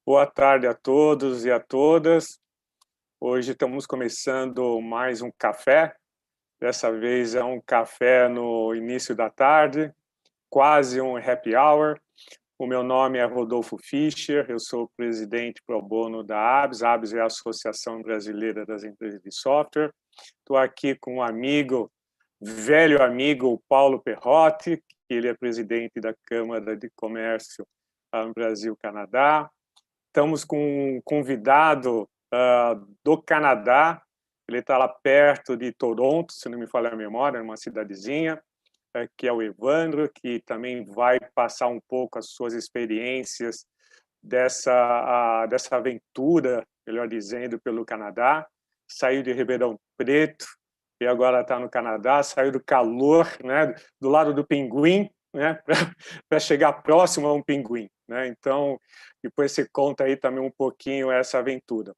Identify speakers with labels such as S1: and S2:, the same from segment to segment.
S1: Boa tarde a todos e a todas. Hoje estamos começando mais um café. Dessa vez é um café no início da tarde, quase um happy hour. O meu nome é Rodolfo Fischer, eu sou presidente pro bono da ABS. A ABS é a Associação Brasileira das Empresas de Software. Estou aqui com um amigo, velho amigo, o Paulo Perrotti, que ele é presidente da Câmara de Comércio Brasil-Canadá. Estamos com um convidado do Canadá, ele está lá perto de Toronto, se não me falha a memória, numa cidadezinha, que é o Evandro, que também vai passar um pouco as suas experiências dessa aventura, melhor dizendo, pelo Canadá. Saiu de Ribeirão Preto e agora está no Canadá, saiu do calor, né, do lado do pinguim, né, para chegar próximo a um pinguim, né? Então, depois você conta aí também um pouquinho essa aventura.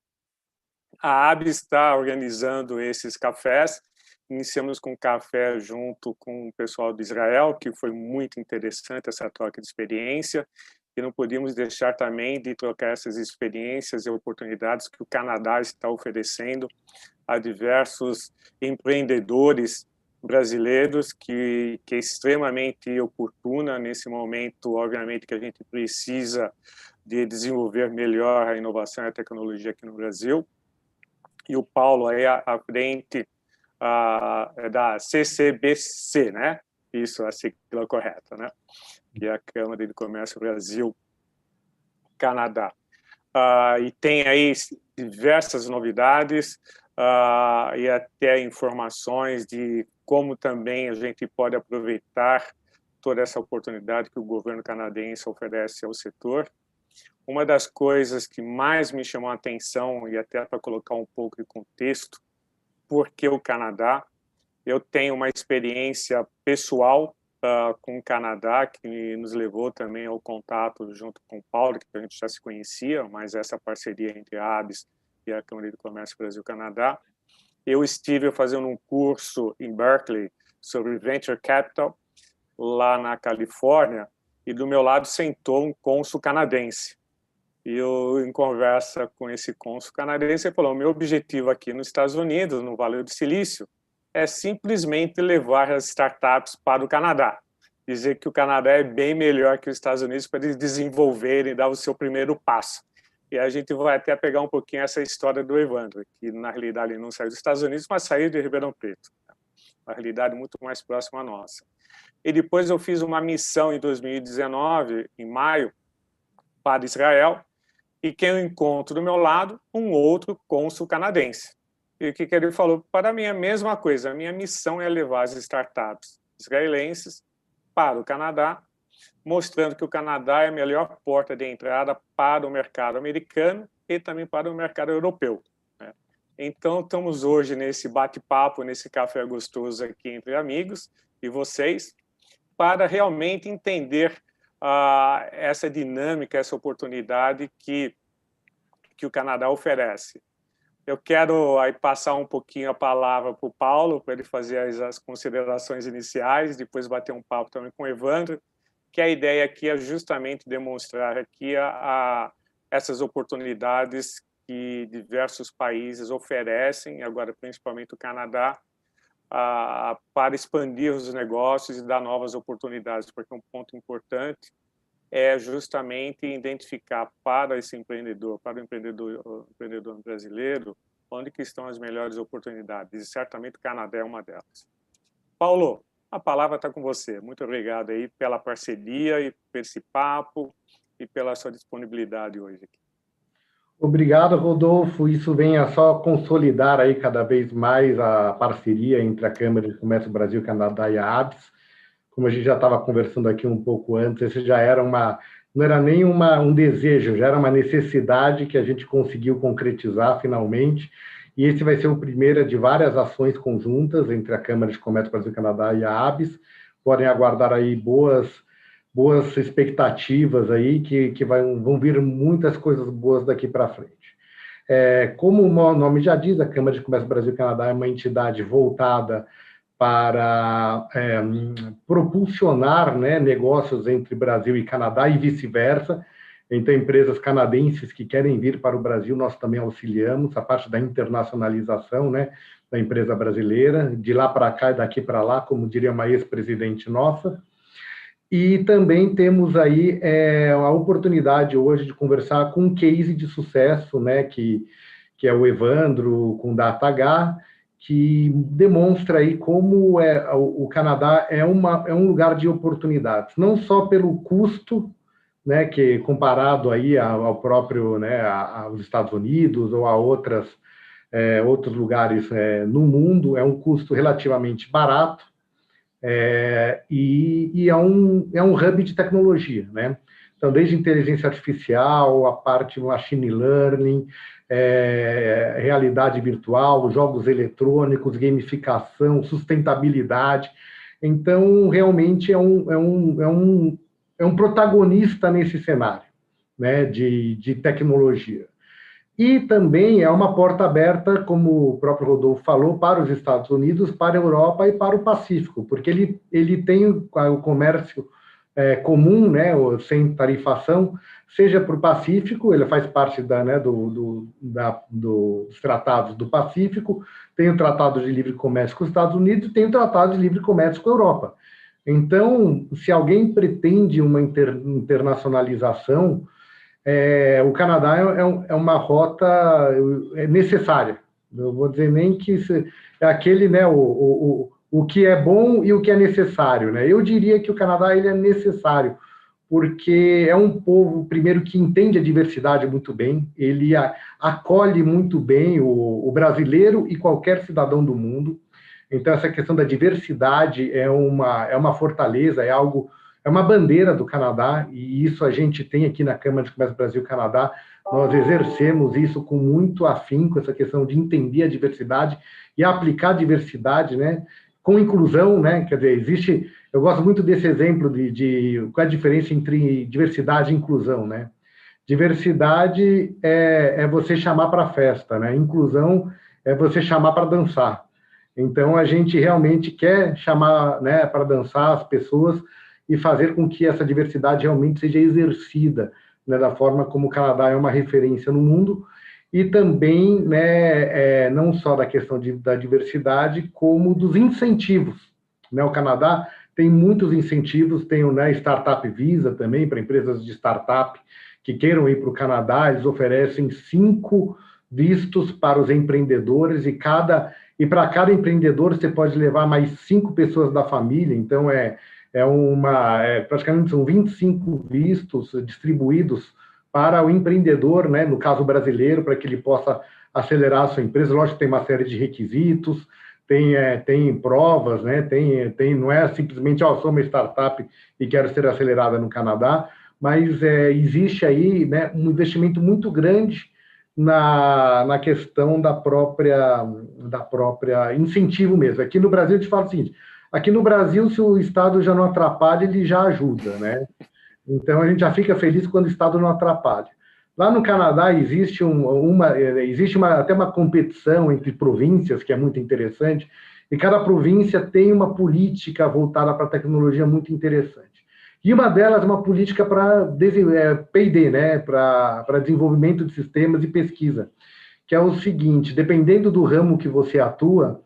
S1: A ABS está organizando esses cafés. Iniciamos com um café junto com o pessoal de Israel, que foi muito interessante essa troca de experiência, e não podíamos deixar também de trocar essas experiências e oportunidades que o Canadá está oferecendo a diversos empreendedores brasileiros, que é extremamente oportuna nesse momento, obviamente, que a gente precisa de desenvolver melhor a inovação e a tecnologia aqui no Brasil. E o Paulo aí à frente da CCBC, né? Isso, a sigla correta, né? Que é a Câmara de Comércio Brasil-Canadá. E tem aí diversas novidades e até informações de como também a gente pode aproveitar toda essa oportunidade que o governo canadense oferece ao setor. Uma das coisas que mais me chamou a atenção, e até para colocar um pouco de contexto, porque o Canadá, eu tenho uma experiência pessoal com o Canadá, que nos levou também ao contato junto com o Paulo, que a gente já se conhecia, mas essa parceria entre a ABS e a Câmara de Comércio Brasil-Canadá. Eu estive fazendo um curso em Berkeley sobre Venture Capital, lá na Califórnia, e do meu lado sentou um cônsul canadense. E eu, em conversa com esse cônsul canadense, ele falou: meu objetivo aqui nos Estados Unidos, no Vale do Silício, é simplesmente levar as startups para o Canadá. Dizer que o Canadá é bem melhor que os Estados Unidos para eles desenvolverem e dar o seu primeiro passo. E a gente vai até pegar um pouquinho essa história do Evandro, que na realidade ele não saiu dos Estados Unidos, mas saiu de Ribeirão Preto. Uma realidade muito mais próxima à nossa. E depois eu fiz uma missão em 2019, em maio, para Israel, e quem eu encontro do meu lado, um outro cônsul canadense. E o que ele falou para mim? A mesma coisa, a minha missão é levar as startups israelenses para o Canadá, mostrando que o Canadá é a melhor porta de entrada para o mercado americano e também para o mercado europeu. Então, estamos hoje nesse bate-papo, nesse café gostoso aqui entre amigos e vocês, para realmente entender essa dinâmica, essa oportunidade que o Canadá oferece. Eu quero aí passar um pouquinho a palavra para o Paulo, para ele fazer as considerações iniciais, depois bater um papo também com o Evandro, que a ideia aqui é justamente demonstrar aqui essas oportunidades que diversos países oferecem, agora principalmente o Canadá, para expandir os negócios e dar novas oportunidades, porque um ponto importante é justamente identificar para esse empreendedor, para o empreendedor brasileiro, onde que estão as melhores oportunidades. E certamente o Canadá é uma delas. Paulo, a palavra está com você. Muito obrigado aí pela parceria e por esse papo e pela sua disponibilidade hoje aqui.
S2: Obrigado, Rodolfo. Isso vem a só consolidar aí cada vez mais a parceria entre a Câmara de Comércio Brasil, Canadá e a ABS. Como a gente já estava conversando aqui um pouco antes, esse já era não era nem um desejo, já era uma necessidade que a gente conseguiu concretizar finalmente. E esse vai ser o primeiro de várias ações conjuntas entre a Câmara de Comércio Brasil, Canadá e a ABS. Podem aguardar aí boas expectativas aí, que vão vir muitas coisas boas daqui para frente. Como o nome já diz, a Câmara de Comércio Brasil-Canadá é uma entidade voltada para propulsionar, né, negócios entre Brasil e Canadá e vice-versa. Então, empresas canadenses que querem vir para o Brasil, nós também auxiliamos a parte da internacionalização, né, da empresa brasileira, de lá para cá e daqui para lá, como diria uma ex-presidente nossa. E também temos aí a oportunidade hoje de conversar com um case de sucesso, né, que é o Evandro com DataH, que demonstra aí como o Canadá é um lugar de oportunidades, não só pelo custo, né, que comparado aí ao próprio, né, aos Estados Unidos ou a outros lugares no mundo, é um custo relativamente barato, e é um hub de tecnologia, né? Então, desde inteligência artificial, a parte machine learning, realidade virtual, jogos eletrônicos, gamificação, sustentabilidade. Então, realmente é um protagonista nesse cenário, né, de tecnologia. E também é uma porta aberta, como o próprio Rodolfo falou, para os Estados Unidos, para a Europa e para o Pacífico, porque ele tem o comércio comum, né, sem tarifação, seja para o Pacífico, ele faz parte dos tratados do Pacífico, tem o Tratado de Livre Comércio com os Estados Unidos e tem o Tratado de Livre Comércio com a Europa. Então, se alguém pretende uma internacionalização, o Canadá é uma rota necessária. Eu vou dizer nem que é aquele, né, o que é bom e o que é necessário, né? Eu diria que o Canadá ele é necessário, porque é um povo, primeiro, que entende a diversidade muito bem, ele acolhe muito bem o brasileiro e qualquer cidadão do mundo. Então, essa questão da diversidade é uma fortaleza, é uma bandeira do Canadá, e isso a gente tem aqui na Câmara de Comércio Brasil-Canadá. Nós exercemos isso com muito afinco, essa questão de entender a diversidade e aplicar a diversidade, né, com inclusão, né? Quer dizer, eu gosto muito desse exemplo de qual é a diferença entre diversidade e inclusão, né? Diversidade é você chamar para a festa, né? Inclusão é você chamar para dançar. Então, a gente realmente quer chamar, né, para dançar as pessoas e fazer com que essa diversidade realmente seja exercida, né, da forma como o Canadá é uma referência no mundo, e também, né, não só da questão da diversidade, como dos incentivos, né? O Canadá tem muitos incentivos, tem o, né, Startup Visa também, para empresas de startup que queiram ir para o Canadá, eles oferecem 5 vistos para os empreendedores, e para cada empreendedor você pode levar mais 5 pessoas da família, então praticamente são 25 vistos distribuídos para o empreendedor, né, no caso brasileiro, para que ele possa acelerar a sua empresa. Lógico que tem uma série de requisitos, tem provas, né, não é simplesmente, sou uma startup e quero ser acelerada no Canadá, mas existe aí, né, um investimento muito grande na questão da própria incentivo mesmo. Aqui no Brasil, a gente fala o seguinte, aqui no Brasil, se o Estado já não atrapalha, ele já ajuda, né? Então, a gente já fica feliz quando o Estado não atrapalha. Lá no Canadá, existe até uma competição entre províncias, que é muito interessante, e cada província tem uma política voltada para a tecnologia muito interessante. E uma delas é uma política para P&D, né? Para desenvolvimento de sistemas e pesquisa, que é o seguinte, dependendo do ramo que você atua,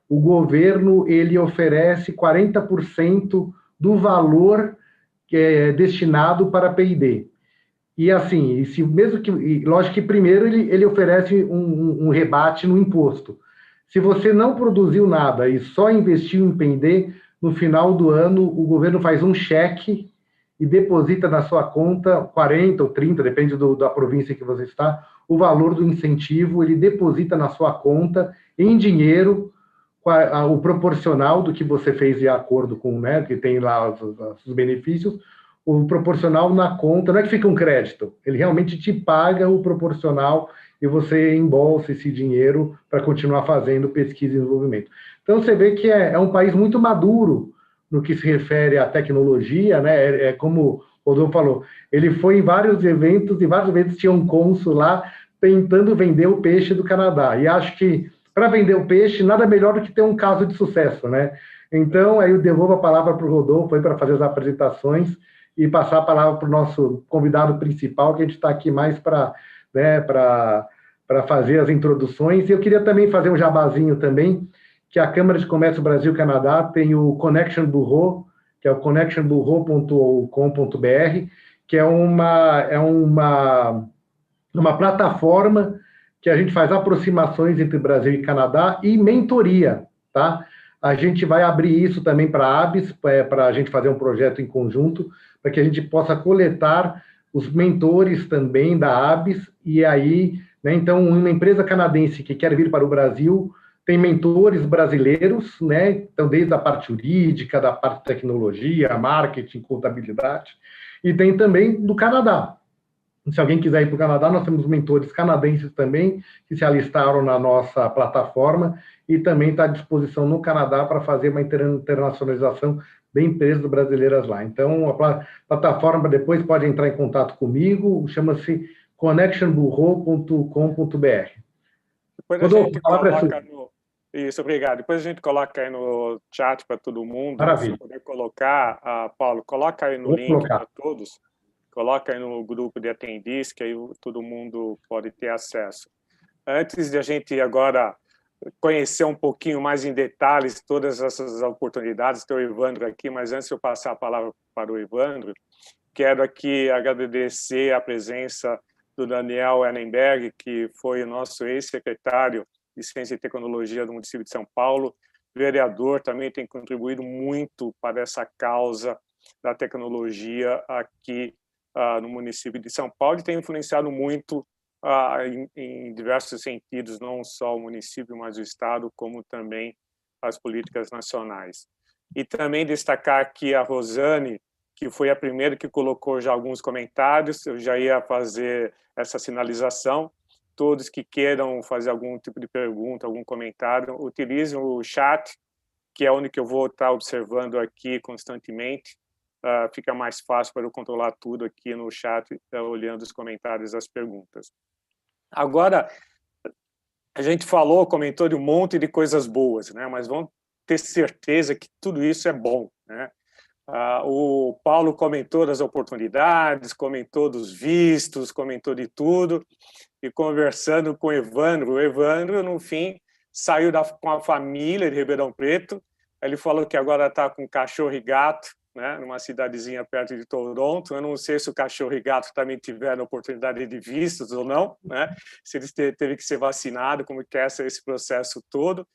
S2: o governo ele oferece 40% do valor que é destinado para P&D. E assim, lógico que primeiro ele oferece um rebate no imposto. Se você não produziu nada e só investiu em P&D, no final do ano o governo faz um cheque e deposita na sua conta 40 ou 30, depende da província que você está, o valor do incentivo, ele deposita na sua conta em dinheiro, o proporcional do que você fez de acordo com, né, que tem lá os benefícios, o proporcional na conta, não é que fica um crédito, ele realmente te paga o proporcional e você embolsa esse dinheiro para continuar fazendo pesquisa e desenvolvimento. Então, você vê que é um país muito maduro no que se refere à tecnologia, né? Como o Rodolfo falou, ele foi em vários eventos, e vários eventos tinha um cônsul lá tentando vender o peixe do Canadá, e acho que para vender o peixe, nada melhor do que ter um caso de sucesso, né? Então, aí eu devolvo a palavra para o Rodolfo para fazer as apresentações e passar a palavra para o nosso convidado principal, que a gente está aqui mais para, né, para fazer as introduções. E eu queria também fazer um jabazinho também, que a Câmara de Comércio Brasil-Canadá tem o Connection Bureau, que é o connectionbureau.com.br, que é uma plataforma que a gente faz aproximações entre Brasil e Canadá e mentoria, tá? A gente vai abrir isso também para a ABS, para a gente fazer um projeto em conjunto, para que a gente possa coletar os mentores também da ABS, e aí, né, então, uma empresa canadense que quer vir para o Brasil tem mentores brasileiros, né? Então, desde a parte jurídica, da parte de tecnologia, marketing, contabilidade, e tem também do Canadá. Se alguém quiser ir para o Canadá, nós temos mentores canadenses também, que se alistaram na nossa plataforma, e também está à disposição no Canadá para fazer uma internacionalização de empresas brasileiras lá. Então, a plataforma depois pode entrar em contato comigo, chama-se connectionbureau.com.br.
S1: Depois a gente coloca no... Isso, obrigado. Depois a gente coloca aí no chat para todo mundo.
S2: Maravilha.
S1: Se puder colocar, Paulo, coloca aí no link para todos. Coloca aí no grupo de atendis, que aí todo mundo pode ter acesso. Antes de a gente agora conhecer um pouquinho mais em detalhes todas essas oportunidades, tem o Evandro aqui, mas antes de eu passar a palavra para o Evandro, quero aqui agradecer a presença do Daniel Ehrenberg, que foi o nosso ex-secretário de Ciência e Tecnologia do município de São Paulo, vereador, também tem contribuído muito para essa causa da tecnologia aqui no município de São Paulo, e tem influenciado muito em diversos sentidos, não só o município, mas o Estado, como também as políticas nacionais. E também destacar aqui a Rosane, que foi a primeira que colocou já alguns comentários, eu já ia fazer essa sinalização. Todos que queiram fazer algum tipo de pergunta, algum comentário, utilizem o chat, que é onde que eu vou estar observando aqui constantemente. Fica mais fácil para eu controlar tudo aqui no chat, olhando os comentários e as perguntas. Agora, a gente comentou de um monte de coisas boas, né? Mas vamos ter certeza que tudo isso é bom, né? O Paulo comentou das oportunidades, comentou dos vistos, comentou de tudo, e conversando com o Evandro, no fim, saiu com a família de Ribeirão Preto. Ele falou que agora está com cachorro e gato, né, numa cidadezinha perto de Toronto. Eu não sei se o cachorro e gato também tiveram oportunidade de vistos ou não, né, se eles teve que ser vacinado, como que é esse processo todo.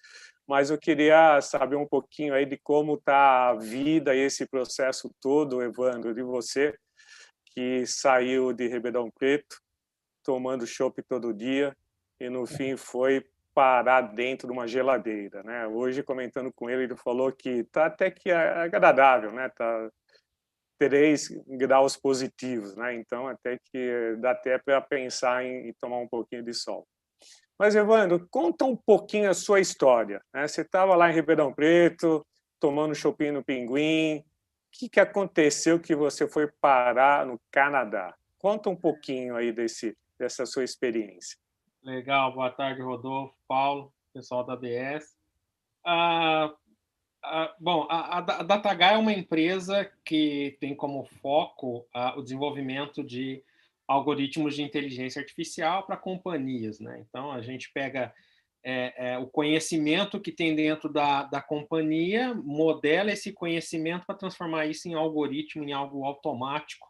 S1: Mas eu queria saber um pouquinho aí de como está a vida e esse processo todo, Evandro, de você, que saiu de Ribeirão Preto, tomando chopp todo dia, e no fim foi parar dentro de uma geladeira, né? Hoje, comentando com ele, ele falou que está até que agradável, né? Tá 3 graus positivos, né? Então, até que dá até para pensar em tomar um pouquinho de sol. Mas, Evandro, conta um pouquinho a sua história, né? Você estava lá em Ribeirão Preto, tomando choppinho no Pinguim. O que aconteceu que você foi parar no Canadá? Conta um pouquinho aí dessa sua experiência.
S3: Legal, boa tarde, Rodolfo, Paulo, pessoal da ABS. Bom, a DataGuy é uma empresa que tem como foco o desenvolvimento de algoritmos de inteligência artificial para companhias, né? Então, a gente pega o conhecimento que tem dentro da companhia, modela esse conhecimento para transformar isso em algoritmo, em algo automático,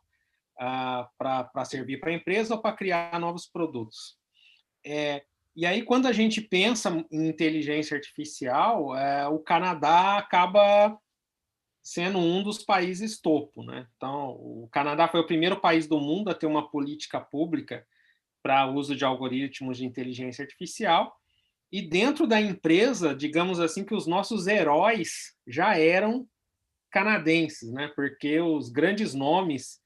S3: para servir para a empresa ou para criar novos produtos. E aí, quando a gente pensa em inteligência artificial, o Canadá acaba sendo um dos países topo, né? Então, o Canadá foi o primeiro país do mundo a ter uma política pública para uso de algoritmos de inteligência artificial. E dentro da empresa, digamos assim, que os nossos heróis já eram canadenses, né? Porque os grandes nomes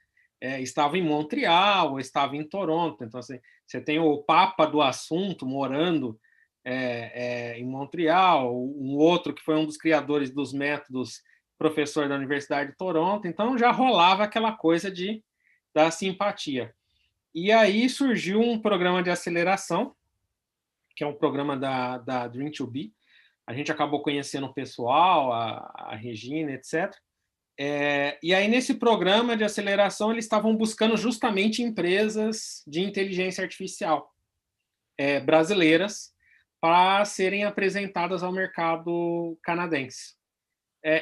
S3: estavam em Montreal, estavam em Toronto. Então, assim, você tem o papa do assunto morando em Montreal, um outro que foi um dos criadores dos métodos, professor da Universidade de Toronto. Então, já rolava aquela coisa da simpatia. E aí surgiu um programa de aceleração, que é um programa da Dream2Be. A gente acabou conhecendo o pessoal, a Regina, etc. E aí, nesse programa de aceleração, eles estavam buscando justamente empresas de inteligência artificial brasileiras para serem apresentadas ao mercado canadense.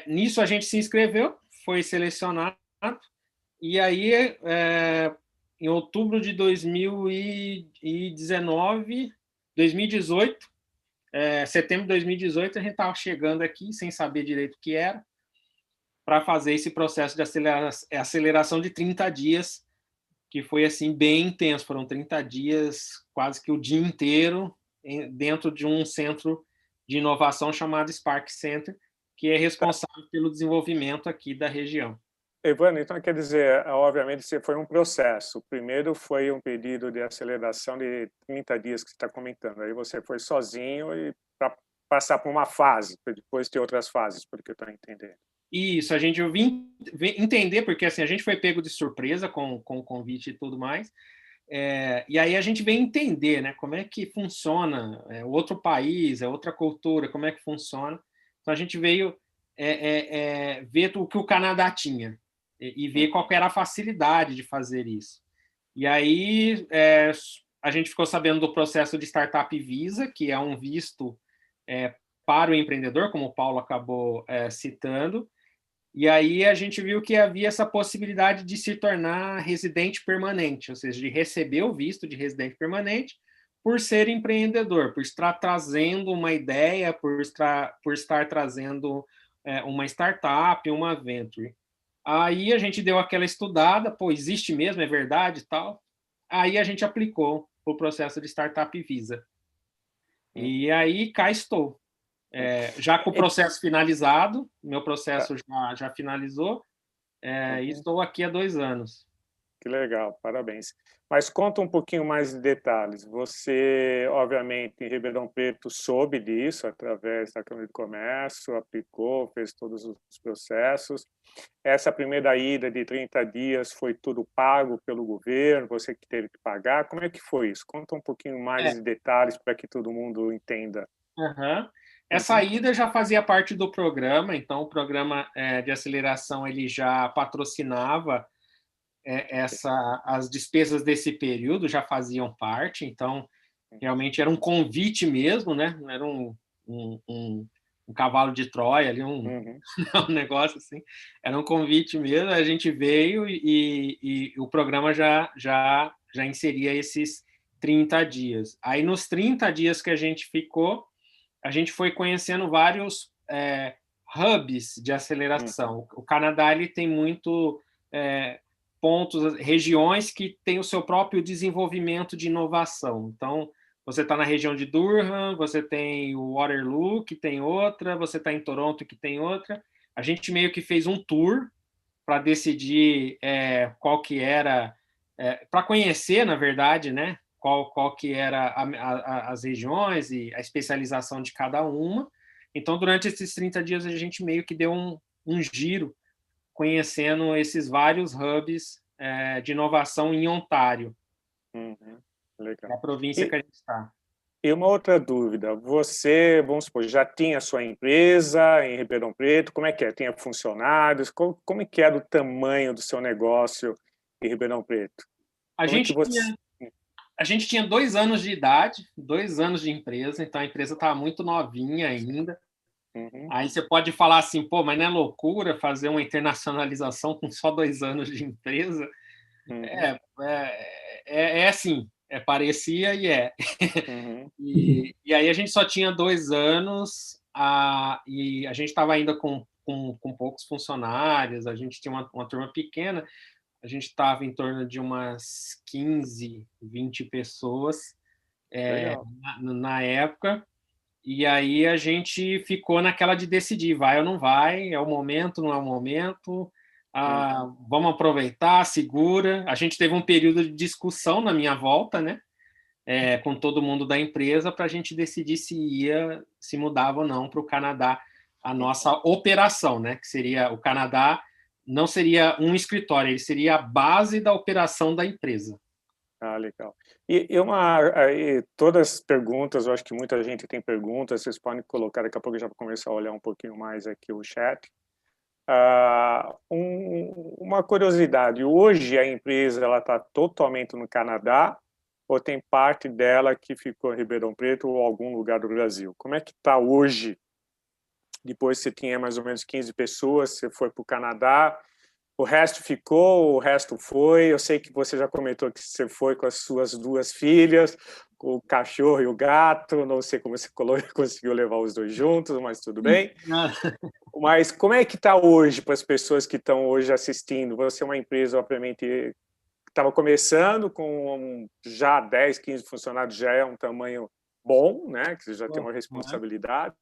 S3: Nisso, a gente se inscreveu, foi selecionado, e aí, em outubro de 2018, setembro de 2018, a gente estava chegando aqui, sem saber direito o que era, para fazer esse processo de aceleração de 30 dias, que foi assim bem intenso. Foram 30 dias, quase que o dia inteiro, dentro de um centro de inovação chamado Spark Center, que é responsável pelo desenvolvimento aqui da região.
S1: Evandro, então quer dizer, obviamente, foi um processo. O primeiro foi um pedido de aceleração de 30 dias que você está comentando. Aí você foi sozinho e para passar por uma fase, para depois ter outras fases, porque eu estou entendendo.
S3: Isso, a gente vim entender, porque assim, a gente foi pego de surpresa com o convite e tudo mais, e aí a gente veio entender, né, como é que funciona, outro país, outra cultura, como é que funciona. Então a gente veio ver o que o Canadá tinha e ver qual era a facilidade de fazer isso. E aí a gente ficou sabendo do processo de Startup Visa, que é um visto para o empreendedor, como o Paulo acabou citando. E aí a gente viu que havia essa possibilidade de se tornar residente permanente, ou seja, de receber o visto de residente permanente por ser empreendedor, por estar trazendo uma ideia, por estar trazendo uma startup, uma venture. Aí a gente deu aquela estudada, pô, existe mesmo, é verdade e tal. Aí a gente aplicou o processo de Startup Visa. E aí cá estou. Já com o processo finalizado, meu processo já finalizou, e estou aqui há 2 anos.
S1: Que legal, parabéns. Mas conta um pouquinho mais de detalhes. Você, obviamente, em Ribeirão Preto, soube disso através da Câmara de Comércio, aplicou, fez todos os processos. Essa primeira ida de 30 dias foi tudo pago pelo governo, você que teve que pagar. Como é que foi isso? Conta um pouquinho mais de detalhes para que todo mundo entenda.
S3: Uhum. Essa ida já fazia parte do programa, então o programa de aceleração ele já patrocinava as despesas desse período, já faziam parte, então realmente era um convite mesmo, né? Não era um cavalo de Troia ali, um negócio assim, era um convite mesmo, a gente veio e o programa já inseria esses 30 dias. Aí nos 30 dias que a gente ficou, a gente foi conhecendo vários hubs de aceleração. O Canadá ele tem muito pontos, regiões que têm o seu próprio desenvolvimento de inovação. Então, você está na região de Durham, você tem o Waterloo, que tem outra, você está em Toronto, que tem outra. A gente meio que fez um tour para decidir qual que era, para conhecer, na verdade, né, qual que era as regiões e a especialização de cada uma. Então, durante esses 30 dias, a gente meio que deu um giro conhecendo esses vários hubs de inovação em Ontário,
S1: Legal.
S3: a província que a gente está.
S1: E uma outra dúvida, você, vamos supor, já tinha sua empresa em Ribeirão Preto, como é que é? Tinha funcionários? Como é que era o tamanho do seu negócio em Ribeirão Preto?
S3: A gente tinha 2 anos de idade, 2 anos de empresa, então a empresa estava muito novinha ainda. Aí você pode falar assim, pô, mas não é loucura fazer uma internacionalização com só 2 anos de empresa? É assim, parecia e é. E aí a gente só tinha 2 anos e a gente estava ainda com poucos funcionários, a gente tinha uma turma pequena, a gente estava em torno de umas 15, 20 pessoas na época. E aí a gente ficou naquela de decidir, vai ou não vai, é o momento, não é o momento, vamos aproveitar, segura. A gente teve um período de discussão na minha volta, né, com todo mundo da empresa, para a gente decidir se mudava ou não para o Canadá, a nossa operação, né, que seria o Canadá, não seria um escritório, ele seria a base da operação da empresa.
S1: Legal. E todas as perguntas, eu acho que muita gente tem perguntas, vocês podem colocar, daqui a pouco eu já vou começar a olhar um pouquinho mais aqui o chat. Uma curiosidade, hoje a empresa está totalmente no Canadá ou tem parte dela que ficou em Ribeirão Preto ou algum lugar do Brasil? Como é que está hoje? Depois você tinha mais ou menos 15 pessoas, você foi para o Canadá, o resto ficou, o resto foi. Eu sei que você já comentou que você foi com as suas 2 filhas, com o cachorro e o gato, não sei como você conseguiu levar os 2 juntos, mas tudo bem. Mas como é que está hoje para as pessoas que estão hoje assistindo? Você é uma empresa, obviamente, que estava começando com já 10, 15 funcionários, já é um tamanho bom, né? Que você já tem uma responsabilidade.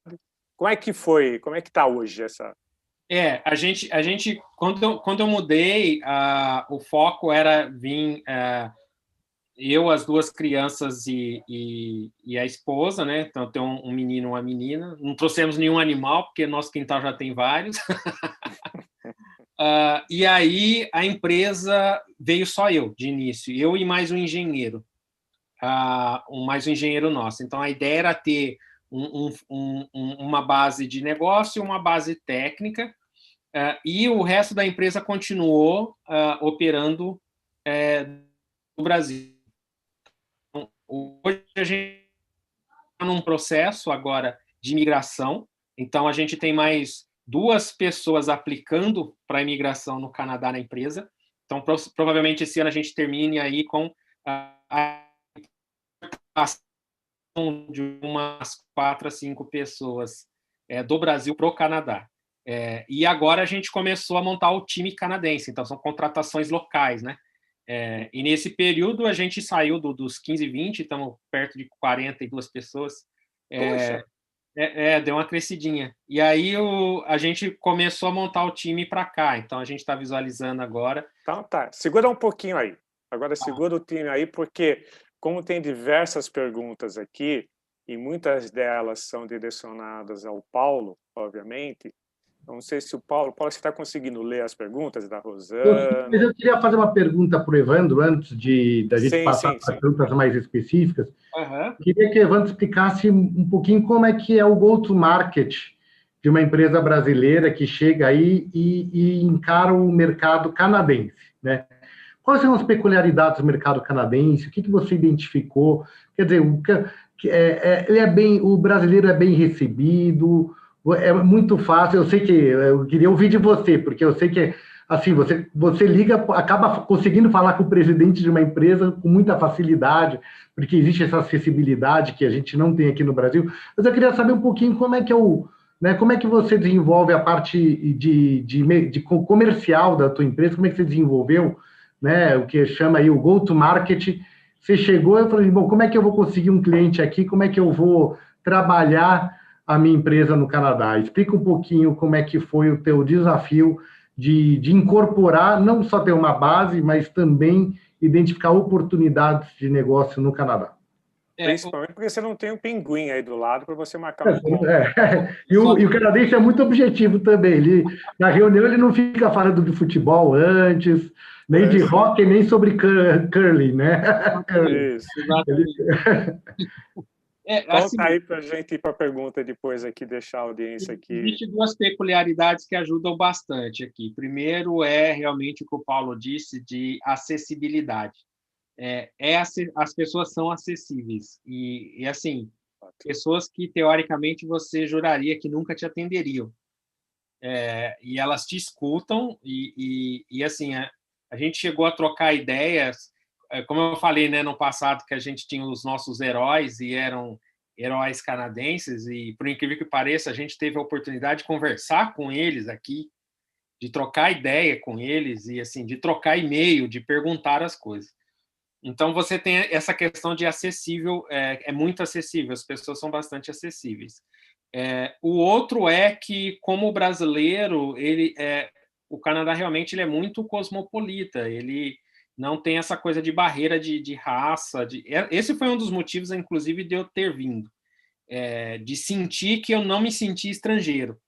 S1: Como é que foi? Como é que está hoje essa?
S3: A gente quando eu mudei, o foco era vir eu, as 2 crianças e a esposa, né? Então tem um menino e uma menina. Não trouxemos nenhum animal porque nosso quintal já tem vários. E aí a empresa veio só eu de início, eu e mais um engenheiro, mais um engenheiro nosso. Então a ideia era ter uma base de negócio, uma base técnica. E o resto da empresa continuou operando no Brasil. Então, hoje a gente está num processo agora de imigração, então a gente tem mais 2 pessoas aplicando para a imigração no Canadá na empresa. Então, provavelmente esse ano a gente termine aí com a de umas 4 a 5 pessoas do Brasil para o Canadá. E agora a gente começou a montar o time canadense, então são contratações locais, né? E nesse período a gente saiu dos 15, 20, estamos perto de 42 pessoas. Deu uma crescidinha. E aí a gente começou a montar o time para cá, então a gente está visualizando agora.
S1: Então tá, segura um pouquinho aí. Agora segura o time aí, porque como tem diversas perguntas aqui, e muitas delas são direcionadas ao Paulo, obviamente. Não sei se o Paulo você está conseguindo ler as perguntas da Rosana?
S2: Mas eu queria fazer uma pergunta para o Evandro, antes da gente passar para as perguntas mais específicas. Eu queria que o Evandro explicasse um pouquinho como é que é o go-to-market de uma empresa brasileira que chega aí e encara o mercado canadense, né? Quais são as peculiaridades do mercado canadense? O que você identificou? Quer dizer, o brasileiro é bem recebido, é muito fácil. Eu sei que eu queria ouvir de você, porque eu sei que assim você liga, acaba conseguindo falar com o presidente de uma empresa com muita facilidade, porque existe essa acessibilidade que a gente não tem aqui no Brasil. Mas eu queria saber um pouquinho como é que como é que você desenvolve a parte de comercial da tua empresa? Como é que você desenvolveu, né? O que chama aí o go-to-market? Você chegou e falou, bom, como é que eu vou conseguir um cliente aqui? Como é que eu vou trabalhar a minha empresa no Canadá? Explica um pouquinho como é que foi o teu desafio de incorporar, não só ter uma base, mas também identificar oportunidades de negócio no Canadá.
S1: Principalmente porque você não tem um pinguim aí do lado para você marcar um encontro.
S2: E o canadense é muito objetivo também. Na reunião ele não fica falando de futebol antes, nem de hockey, nem sobre curling, né?
S1: Isso. Conta aí para a gente ir para a pergunta depois aqui, deixar a audiência aqui.
S3: Existem 2 peculiaridades que ajudam bastante aqui. Primeiro é realmente o que o Paulo disse de acessibilidade. As pessoas são acessíveis e assim, pessoas que teoricamente você juraria que nunca te atenderiam, e elas te escutam e assim a gente chegou a trocar ideias, como eu falei, né, no passado, que a gente tinha os nossos heróis e eram heróis canadenses, e por incrível que pareça a gente teve a oportunidade de conversar com eles aqui, de trocar ideia com eles e assim de trocar e-mail, de perguntar as coisas. Então, você tem essa questão de acessível, é muito acessível, as pessoas são bastante acessíveis. O outro é que, como brasileiro, o Canadá realmente ele é muito cosmopolita, ele não tem essa coisa de barreira de raça. Esse foi um dos motivos, inclusive, de eu ter vindo, de sentir que eu não me senti estrangeiro.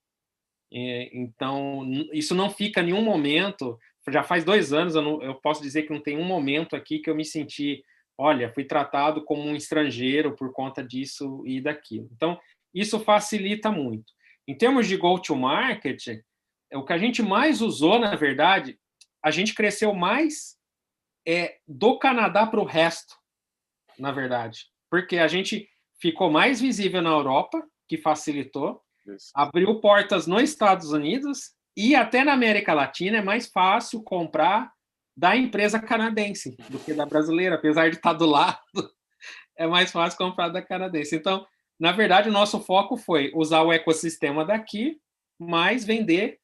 S3: Então, isso não fica em nenhum momento. Já faz 2 anos, eu posso dizer que não tem um momento aqui que eu me senti, olha, fui tratado como um estrangeiro por conta disso e daquilo. Então, isso facilita muito. Em termos de go-to-market, o que a gente mais usou, na verdade, a gente cresceu mais do Canadá para o resto, na verdade, porque a gente ficou mais visível na Europa, que facilitou, abriu portas nos Estados Unidos e até na América Latina é mais fácil comprar da empresa canadense do que da brasileira, apesar de estar do lado, é mais fácil comprar da canadense. Então, na verdade, o nosso foco foi usar o ecossistema daqui, mas vender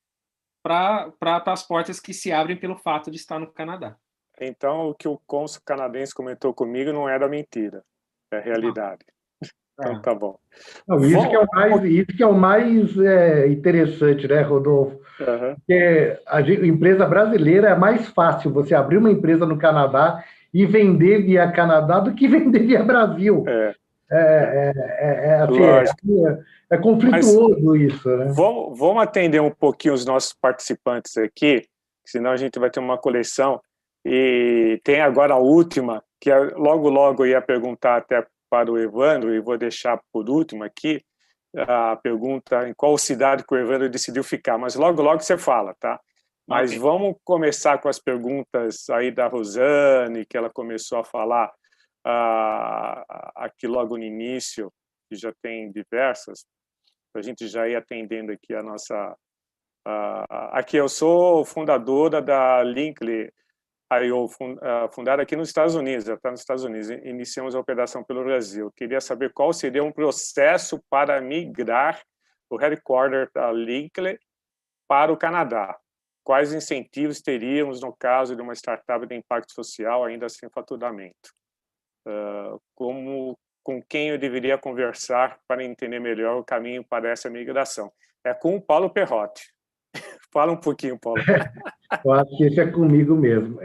S3: para as portas que se abrem pelo fato de estar no Canadá.
S1: Então, o que o cônsul canadense comentou comigo não era mentira, é realidade. Então, tá bom.
S2: Não, isso que é o mais interessante, né, Rodolfo? Porque a empresa brasileira é mais fácil você abrir uma empresa no Canadá e vender via Canadá do que vender via Brasil. É conflituoso isso, né?
S1: Vamos atender um pouquinho os nossos participantes aqui, senão a gente vai ter uma coleção. E tem agora a última, que logo eu ia perguntar até para o Evandro, e vou deixar por último aqui, a pergunta em qual cidade que o Evandro decidiu ficar, mas logo você fala, tá? Mas vamos começar com as perguntas aí da Rosane, que ela começou a falar aqui logo no início, que já tem diversas, a gente já ir atendendo aqui a nossa... aqui eu sou fundadora da Linkly, fundada aqui nos Estados Unidos, já está nos Estados Unidos, iniciamos a operação pelo Brasil. Queria saber qual seria um processo para migrar o headquarter da Linkly para o Canadá. Quais incentivos teríamos no caso de uma startup de impacto social ainda sem faturamento? Com quem eu deveria conversar para entender melhor o caminho para essa migração? É com o Paulo Perrotti. Fala um pouquinho, Paulo.
S2: Eu acho que esse é comigo mesmo.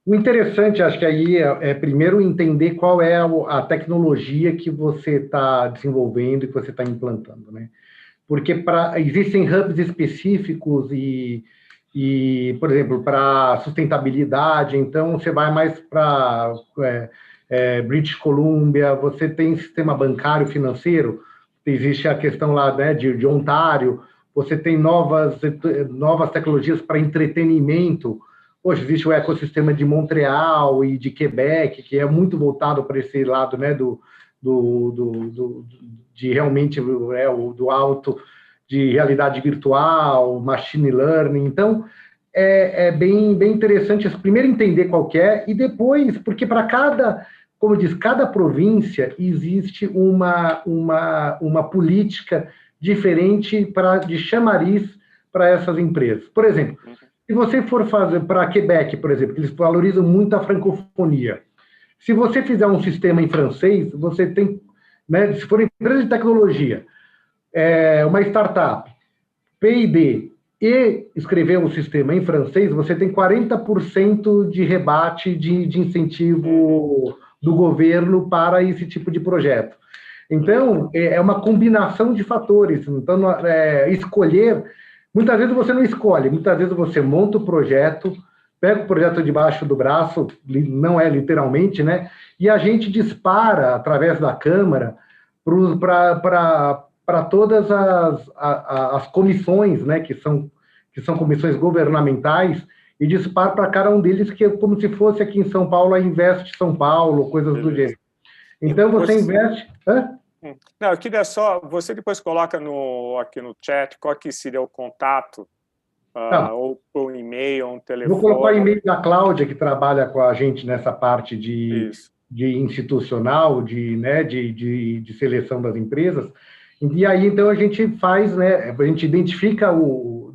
S2: O interessante, acho que aí primeiro entender qual é a tecnologia que você está desenvolvendo e que você está implantando, né? Porque existem hubs específicos por exemplo, para sustentabilidade, então você vai mais para British Columbia, você tem sistema bancário financeiro, existe a questão lá, né, de Ontário, você tem novas tecnologias para entretenimento. Hoje existe o ecossistema de Montreal e de Quebec, que é muito voltado para esse lado, né, de realmente do alto, de realidade virtual, machine learning. Então, é bem interessante primeiro entender qual que é, e depois, porque para como diz, cada província existe uma política diferente de chamariz para essas empresas. Por exemplo, se você for fazer para Quebec, por exemplo, eles valorizam muito a francofonia. Se você fizer um sistema em francês, você tem, né, se for empresa de tecnologia, uma startup, P&D, e escrever um sistema em francês, você tem 40% de rebate de incentivo do governo para esse tipo de projeto. Então, é uma combinação de fatores. Então, escolher... Muitas vezes você não escolhe, muitas vezes você monta o projeto, pega o projeto debaixo do braço, não é literalmente, né? E a gente dispara, através da Câmara, para todas as comissões, né, que são comissões governamentais, e dispara para cada um deles, que é como se fosse aqui em São Paulo, a Investe São Paulo, coisas do gênero. Então, você investe...
S1: Não, eu queria só... Você depois coloca aqui no chat qual que seria o contato, ou por e-mail, ou um telefone.
S2: Vou colocar o e-mail da Cláudia, que trabalha com a gente nessa parte de institucional, de seleção das empresas. E aí, então, a gente faz, né, a gente identifica o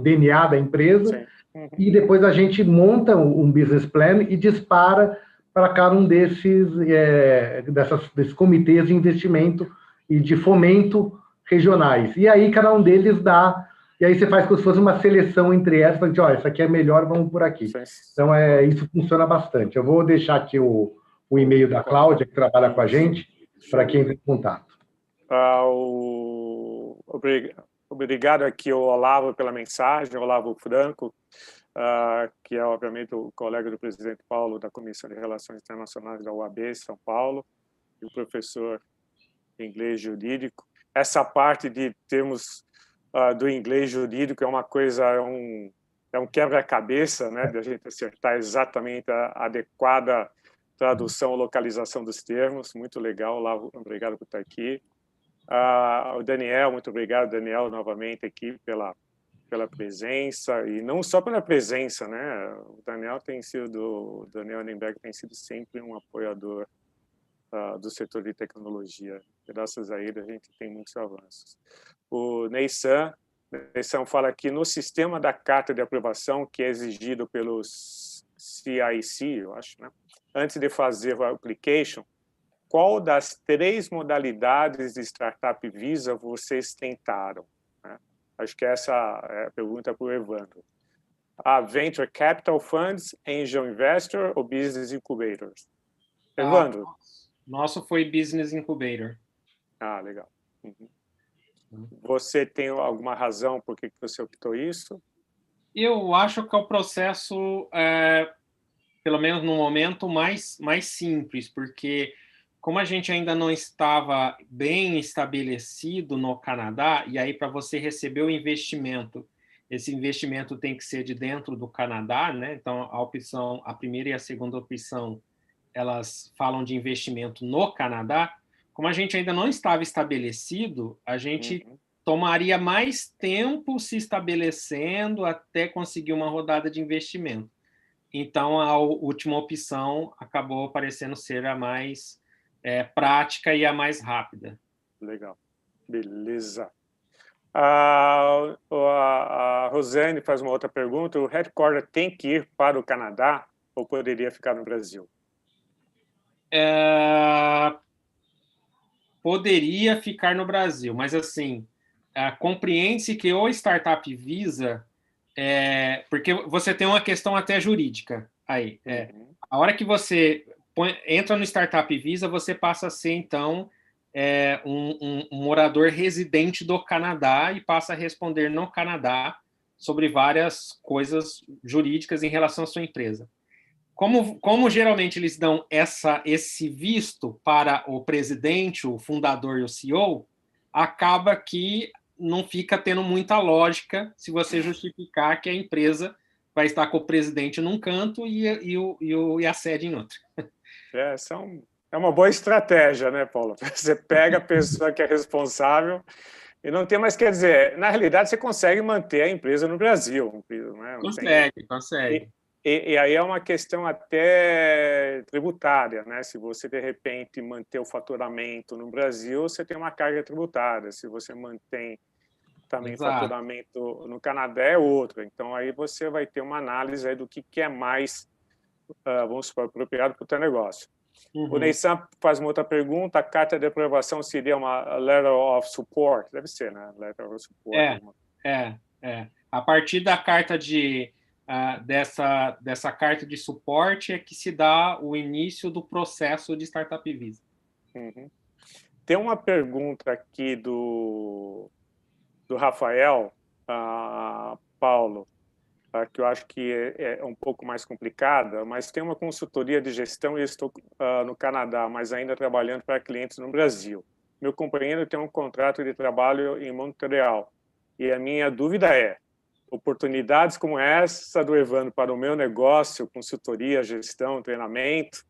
S2: DNA da empresa, e depois a gente monta um business plan e dispara para cada um desses comitês de investimento e de fomento regionais. E aí, cada um deles dá... E aí você faz como se fosse uma seleção entre elas, para dizer, olha, isso aqui é melhor, vamos por aqui. Então, isso funciona bastante. Eu vou deixar aqui o e-mail da Cláudia, que trabalha com a gente, para quem entra em contato.
S1: Obrigado aqui ao Olavo pela mensagem, Olavo Franco, que é, obviamente, o colega do presidente Paulo da Comissão de Relações Internacionais da UAB São Paulo, e o professor de inglês jurídico. Essa parte de termos do inglês jurídico, é uma coisa, é um quebra-cabeça, né, de a gente acertar exatamente a adequada tradução ou localização dos termos. Muito legal, lá, obrigado por estar aqui. O Daniel, muito obrigado, Daniel, novamente aqui pela presença, e não só pela presença, né? O Daniel Annenberg tem sido sempre um apoiador do setor de tecnologia. Graças a ele, a gente tem muitos avanços. O Neissan fala aqui, no sistema da carta de aprovação, que é exigido pelos CIC, eu acho, né? Antes de fazer o application, qual das 3 modalidades de Startup Visa vocês tentaram? Acho que essa é a pergunta para o Evandro. Venture Capital Funds, Angel Investor ou Business Incubators? Evandro?
S3: Nosso foi Business Incubator.
S1: Legal. Você tem alguma razão por que você optou isso?
S3: Eu acho que é o processo, pelo menos no momento, mais simples, porque como a gente ainda não estava bem estabelecido no Canadá, e aí para você receber o investimento, esse investimento tem que ser de dentro do Canadá, né? Então a primeira e a segunda opção, elas falam de investimento no Canadá. Como a gente ainda não estava estabelecido, a gente tomaria mais tempo se estabelecendo até conseguir uma rodada de investimento. Então, a última opção acabou parecendo ser a mais prática e a mais rápida.
S1: Legal. Beleza. A Rosane faz uma outra pergunta. O headquarter tem que ir para o Canadá ou poderia ficar no Brasil?
S3: Poderia ficar no Brasil, mas assim, compreende-se que o Startup Visa, porque você tem uma questão até jurídica aí. A hora que você entra no Startup Visa, você passa a ser, então, um morador residente do Canadá e passa a responder no Canadá sobre várias coisas jurídicas em relação à sua empresa. Como geralmente eles dão esse visto para o presidente, o fundador e o CEO, acaba que não fica tendo muita lógica se você justificar que a empresa vai estar com o presidente num canto e a sede em outro.
S1: Essa é uma boa estratégia, né, Paulo? Você pega a pessoa que é responsável e não tem mais, quer dizer, na realidade você consegue manter a empresa no Brasil. Né?
S3: Consegue.
S1: E aí é uma questão até tributária, né? Se você, de repente, manter o faturamento no Brasil, você tem uma carga tributária. Se você mantém também faturamento no Canadá, é outra. Então, aí você vai ter uma análise aí do que é mais, vamos supor, apropriado para o teu negócio. O Neissan faz uma outra pergunta. A carta de aprovação seria uma letter of support? Deve ser, né? Letter of support.
S3: A partir da carta dessa carta de suporte é que se dá o início do processo de Startup Visa.
S1: Tem uma pergunta aqui do Rafael, Paulo, que eu acho que é um pouco mais complicada, mas tem uma consultoria de gestão e eu estou no Canadá, mas ainda trabalhando para clientes no Brasil. Meu companheiro tem um contrato de trabalho em Montreal e a minha dúvida é: oportunidades como essa do Evandro para o meu negócio, consultoria, gestão, treinamento,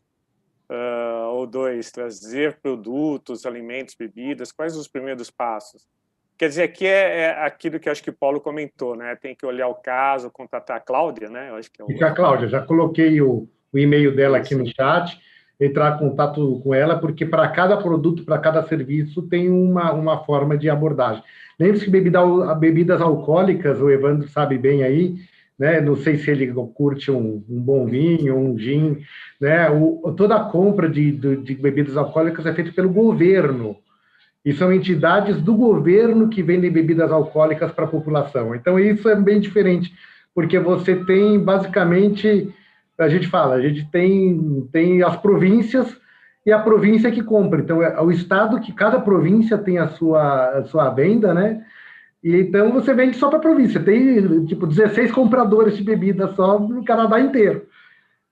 S1: ou 2, trazer produtos, alimentos, bebidas, quais os primeiros passos? Quer dizer, aqui é aquilo que acho que o Paulo comentou, né? Tem que olhar o caso, contatar a Cláudia, né? Eu acho que
S2: Fica a Cláudia, já coloquei o e-mail dela aqui no chat, entrar em contato com ela, porque para cada produto, para cada serviço, tem uma forma de abordagem. Lembre-se que bebidas alcoólicas, o Evandro sabe bem aí, né? Não sei se ele curte um bom vinho, um gin, né? Toda a compra de bebidas alcoólicas é feita pelo governo, e são entidades do governo que vendem bebidas alcoólicas para a população. Então, isso é bem diferente, porque você tem, basicamente, a gente tem as províncias, e a província que compra. Então, é o estado que cada província tem a sua venda, né? E então você vende só para a província. Tem, 16 compradores de bebida só no Canadá inteiro,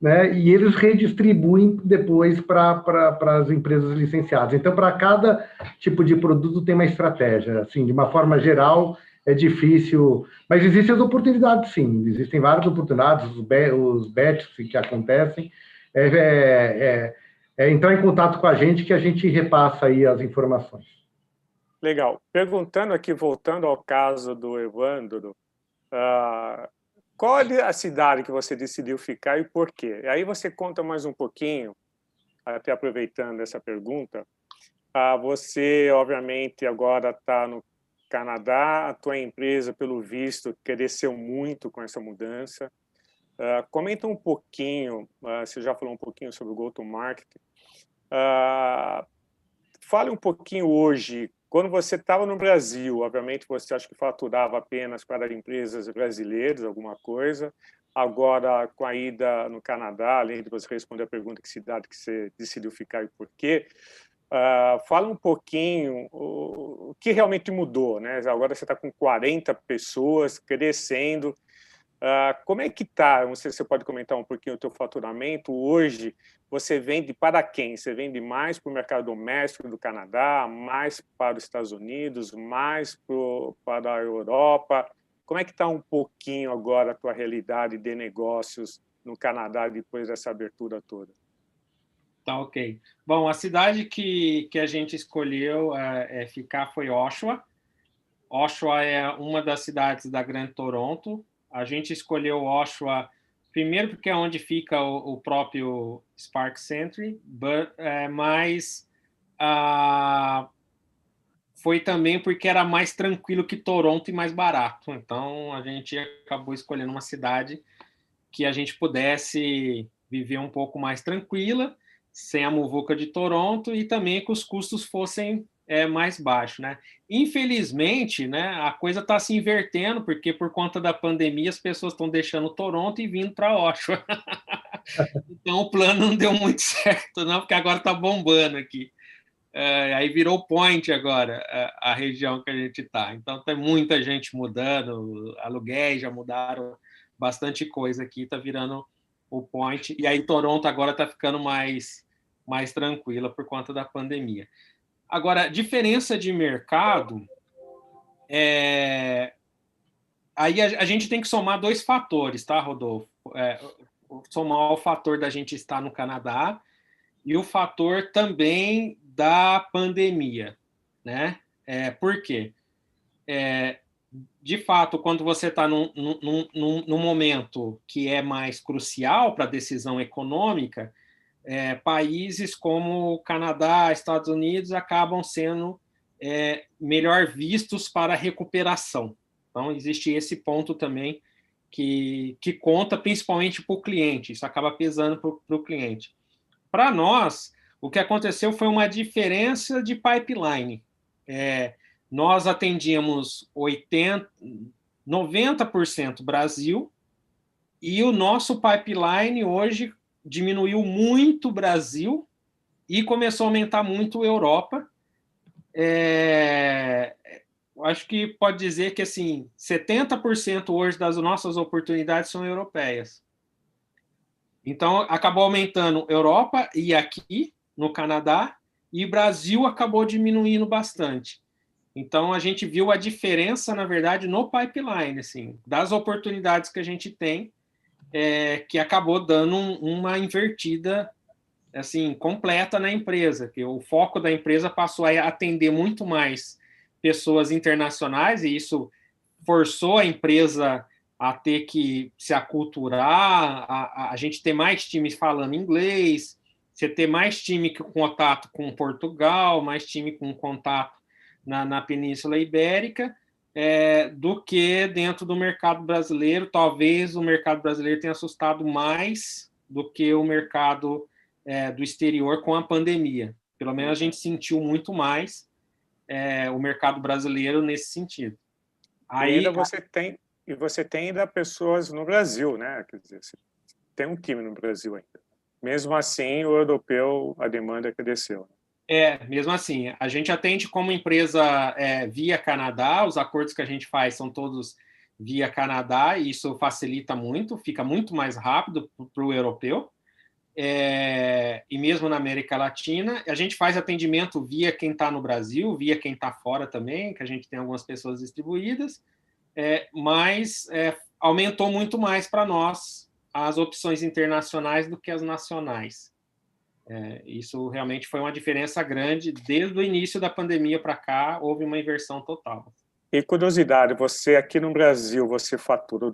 S2: né? E eles redistribuem depois para as empresas licenciadas. Então, para cada tipo de produto tem uma estratégia. Assim, de uma forma geral, é difícil, mas existem as oportunidades, sim, existem várias oportunidades, os bets que acontecem, é entrar em contato com a gente que a gente repassa aí as informações.
S1: Legal. Perguntando aqui, voltando ao caso do Evandro, qual a cidade que você decidiu ficar e por quê? Aí você conta mais um pouquinho, até aproveitando essa pergunta. Você, obviamente, agora está no Canadá, a tua empresa, pelo visto, cresceu muito com essa mudança. Comenta um pouquinho, você já falou um pouquinho sobre o go-to-market. Fale um pouquinho hoje, quando você estava no Brasil, obviamente você acha que faturava apenas para empresas brasileiras, alguma coisa. Agora, com a ida no Canadá, além de você responder a pergunta que cidade que você decidiu ficar e por quê, fala um pouquinho o que realmente mudou, né? Agora você está com 40 pessoas, crescendo. Como é que está? Não sei se você pode comentar um pouquinho o teu faturamento. Hoje, você vende para quem? Você vende mais para o mercado doméstico do Canadá, mais para os Estados Unidos, mais para a Europa? Como é que está um pouquinho agora a tua realidade de negócios no Canadá depois dessa abertura toda?
S3: Tá, ok. Bom, a cidade que a gente escolheu ficar foi Oshawa. Oshawa é uma das cidades da Grande Toronto. A gente escolheu Oshawa primeiro porque é onde fica o próprio Spark Century, mas foi também porque era mais tranquilo que Toronto e mais barato. Então, a gente acabou escolhendo uma cidade que a gente pudesse viver um pouco mais tranquila, sem a muvuca de Toronto, e também que os custos fossem mais baixos, né? Infelizmente, né, a coisa está se invertendo, porque por conta da pandemia as pessoas estão deixando Toronto e vindo para Oshawa. Então o plano não deu muito certo, não, porque agora está bombando aqui. Aí virou point agora, a região que a gente está. Então tem muita gente mudando, aluguéis já mudaram bastante coisa aqui, está virando o point. E aí Toronto agora está ficando mais tranquila por conta da pandemia. Agora, diferença de mercado, aí a gente tem que somar dois fatores, tá, Rodolfo? Somar o fator da gente estar no Canadá e o fator também da pandemia, né? Por quê? De fato, quando você está num momento que é mais crucial para a decisão econômica, países como Canadá, Estados Unidos acabam sendo melhor vistos para a recuperação. Então, existe esse ponto também que conta principalmente para o cliente, isso acaba pesando para o cliente. Para nós, o que aconteceu foi uma diferença de pipeline. Nós atendíamos 90% Brasil e o nosso pipeline hoje diminuiu muito Brasil e começou a aumentar muito Europa. Acho que pode dizer que assim, 70% hoje das nossas oportunidades são europeias. Então, acabou aumentando Europa e aqui, no Canadá, e Brasil acabou diminuindo bastante. Então, a gente viu a diferença, na verdade, no pipeline, assim, das oportunidades que a gente tem, que acabou dando uma invertida assim, completa na empresa, que o foco da empresa passou a atender muito mais pessoas internacionais, e isso forçou a empresa a ter que se aculturar, a gente ter mais times falando inglês, você ter mais time com contato com Portugal, mais time com contato na Península Ibérica, do que dentro do mercado brasileiro. Talvez o mercado brasileiro tenha assustado mais do que o mercado do exterior com a pandemia. Pelo menos a gente sentiu muito mais o mercado brasileiro nesse sentido.
S1: Aí, e ainda você tem ainda pessoas no Brasil, né? Quer dizer, você tem um time no Brasil ainda. Mesmo assim, o europeu, a demanda cresceu.
S3: Mesmo assim, a gente atende como empresa via Canadá, os acordos que a gente faz são todos via Canadá, e isso facilita muito, fica muito mais rápido para o europeu. E mesmo na América Latina, a gente faz atendimento via quem está no Brasil, via quem está fora também, que a gente tem algumas pessoas distribuídas, mas aumentou muito mais para nós as opções internacionais do que as nacionais. Isso realmente foi uma diferença grande. Desde o início da pandemia para cá, houve uma inversão total.
S1: E curiosidade, você aqui no Brasil, você fatura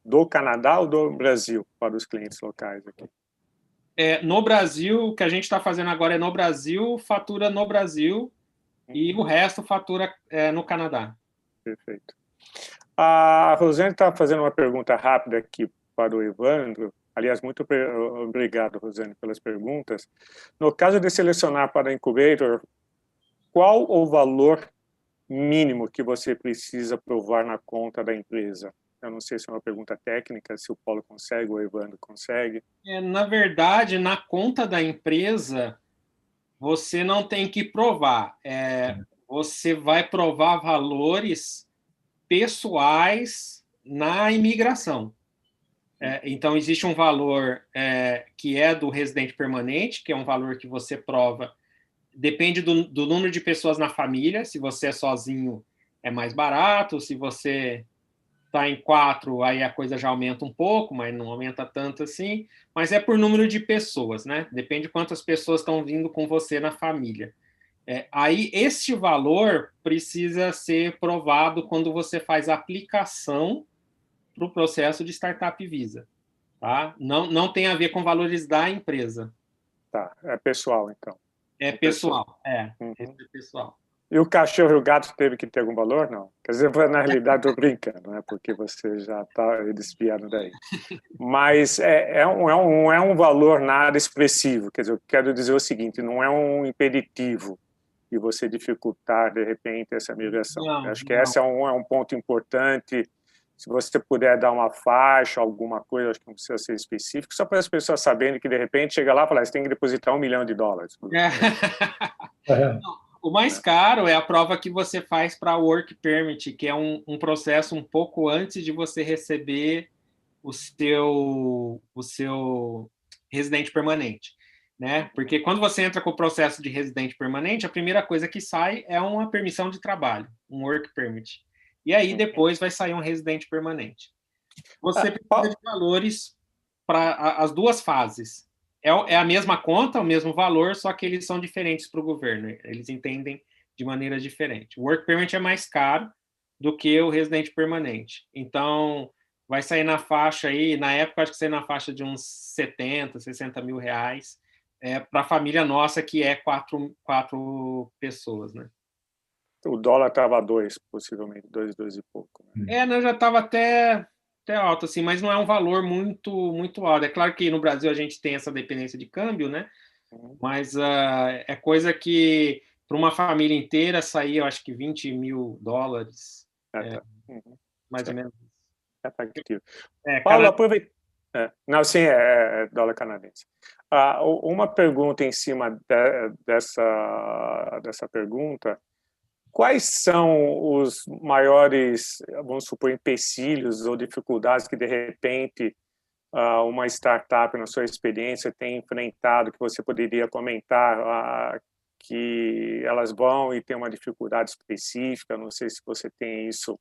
S1: do Canadá ou do Brasil para os clientes locais aqui?
S3: No Brasil, o que a gente está fazendo agora é no Brasil, fatura no Brasil, e o resto fatura no Canadá.
S1: Perfeito. A Rosane está fazendo uma pergunta rápida aqui para o Evandro. Aliás, muito obrigado, Rosane, pelas perguntas. No caso de selecionar para Incubator, qual o valor mínimo que você precisa provar na conta da empresa? Eu não sei se é uma pergunta técnica, se o Paulo consegue ou o Evandro consegue.
S3: Na verdade, na conta da empresa, você não tem que provar. Você vai provar valores pessoais na imigração. Então, existe um valor que é do residente permanente, que é um valor que você prova. Depende do número de pessoas na família. Se você é sozinho, é mais barato. Se você está em 4, aí a coisa já aumenta um pouco, mas não aumenta tanto assim. Mas é por número de pessoas, né? Depende de quantas pessoas estão vindo com você na família. Aí, este valor precisa ser provado quando você faz a aplicação para o processo de Startup Visa. Tá? Não tem a ver com valores da empresa.
S1: Tá, é pessoal, então.
S3: É pessoal,
S1: Uhum.
S3: É pessoal.
S1: E o cachorro e o gato teve que ter algum valor? Não. Quer dizer, na realidade, estou brincando, né? Porque você já está desviando daí. Mas é um valor nada expressivo. Quer dizer, eu quero dizer o seguinte, não é um impeditivo de você dificultar, de repente, essa migração. Acho que esse é um ponto importante. Se você puder dar uma faixa, alguma coisa, acho que não precisa ser específico, só para as pessoas saberem que, de repente, chega lá e fala, você tem que depositar $1 milhão.
S3: O mais caro é a prova que você faz para o Work Permit, que é um processo um pouco antes de você receber o seu residente permanente. Né? Porque quando você entra com o processo de residente permanente, a primeira coisa que sai é uma permissão de trabalho, um Work Permit. E aí depois vai sair um residente permanente. Você precisa de valores para as duas fases. É a mesma conta, o mesmo valor, só que eles são diferentes para o governo. Eles entendem de maneira diferente. O Work Permit é mais caro do que o residente permanente. Então, vai sair na faixa aí, na época, acho que saiu na faixa de uns 70, 60 mil reais, para a família nossa, que é quatro pessoas, né?
S1: O dólar estava 2, possivelmente, 2 e pouco.
S3: Né? Não, já estava até alto, assim, mas não é um valor muito, muito alto. É claro que no Brasil a gente tem essa dependência de câmbio, né? Mas é coisa que, para uma família inteira, saía, eu acho que $20 mil.
S1: Tá.
S3: Mais ou menos.
S1: É factível. Paulo, aproveita. Não, sim, é dólar canadense. Uma pergunta em cima dessa pergunta. Quais são os maiores, vamos supor, empecilhos ou dificuldades que, de repente, uma startup, na sua experiência, tem enfrentado, que você poderia comentar, que elas vão e tem uma dificuldade específica? Não sei se você tem isso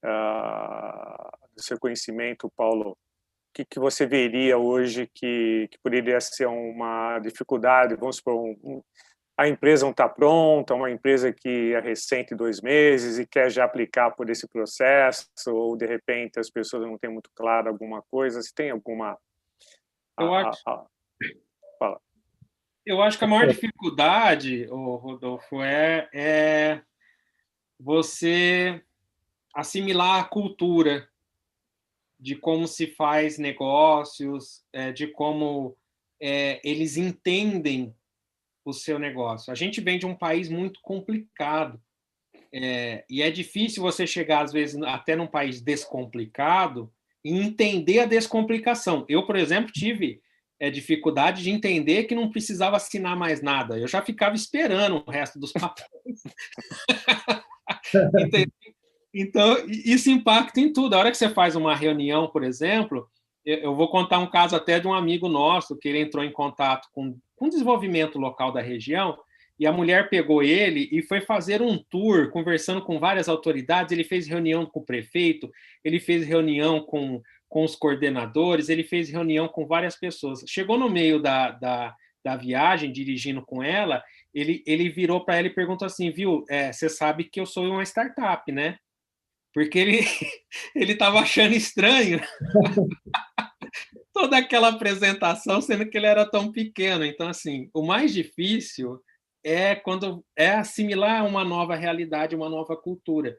S1: do seu conhecimento, Paulo. O que você veria hoje que poderia ser uma dificuldade? Vamos supor, a empresa não está pronta, uma empresa que é recente 2 meses e quer já aplicar por esse processo, ou de repente as pessoas não têm muito claro alguma coisa. Se tem alguma...
S3: Eu acho que a maior dificuldade, Rodolfo, é você assimilar a cultura de como se faz negócios, de como eles entendem o seu negócio. A gente vem de um país muito complicado, e é difícil você chegar, às vezes, até num país descomplicado e entender a descomplicação. Eu, por exemplo, tive dificuldade de entender que não precisava assinar mais nada. Eu já ficava esperando o resto dos papéis. Então, isso impacta em tudo. A hora que você faz uma reunião, por exemplo, eu vou contar um caso até de um amigo nosso, que ele entrou em contato com o desenvolvimento local da região, E a mulher pegou ele e foi fazer um tour, conversando com várias autoridades. Ele fez reunião com o prefeito, ele fez reunião com os coordenadores, ele fez reunião com várias pessoas. Chegou no meio da viagem, dirigindo com ela, ele virou para ela e perguntou assim, viu, você sabe que eu sou uma startup, né? Porque ele estava achando estranho toda aquela apresentação, sendo que ele era tão pequeno. Então, assim, o mais difícil quando assimilar uma nova realidade, uma nova cultura.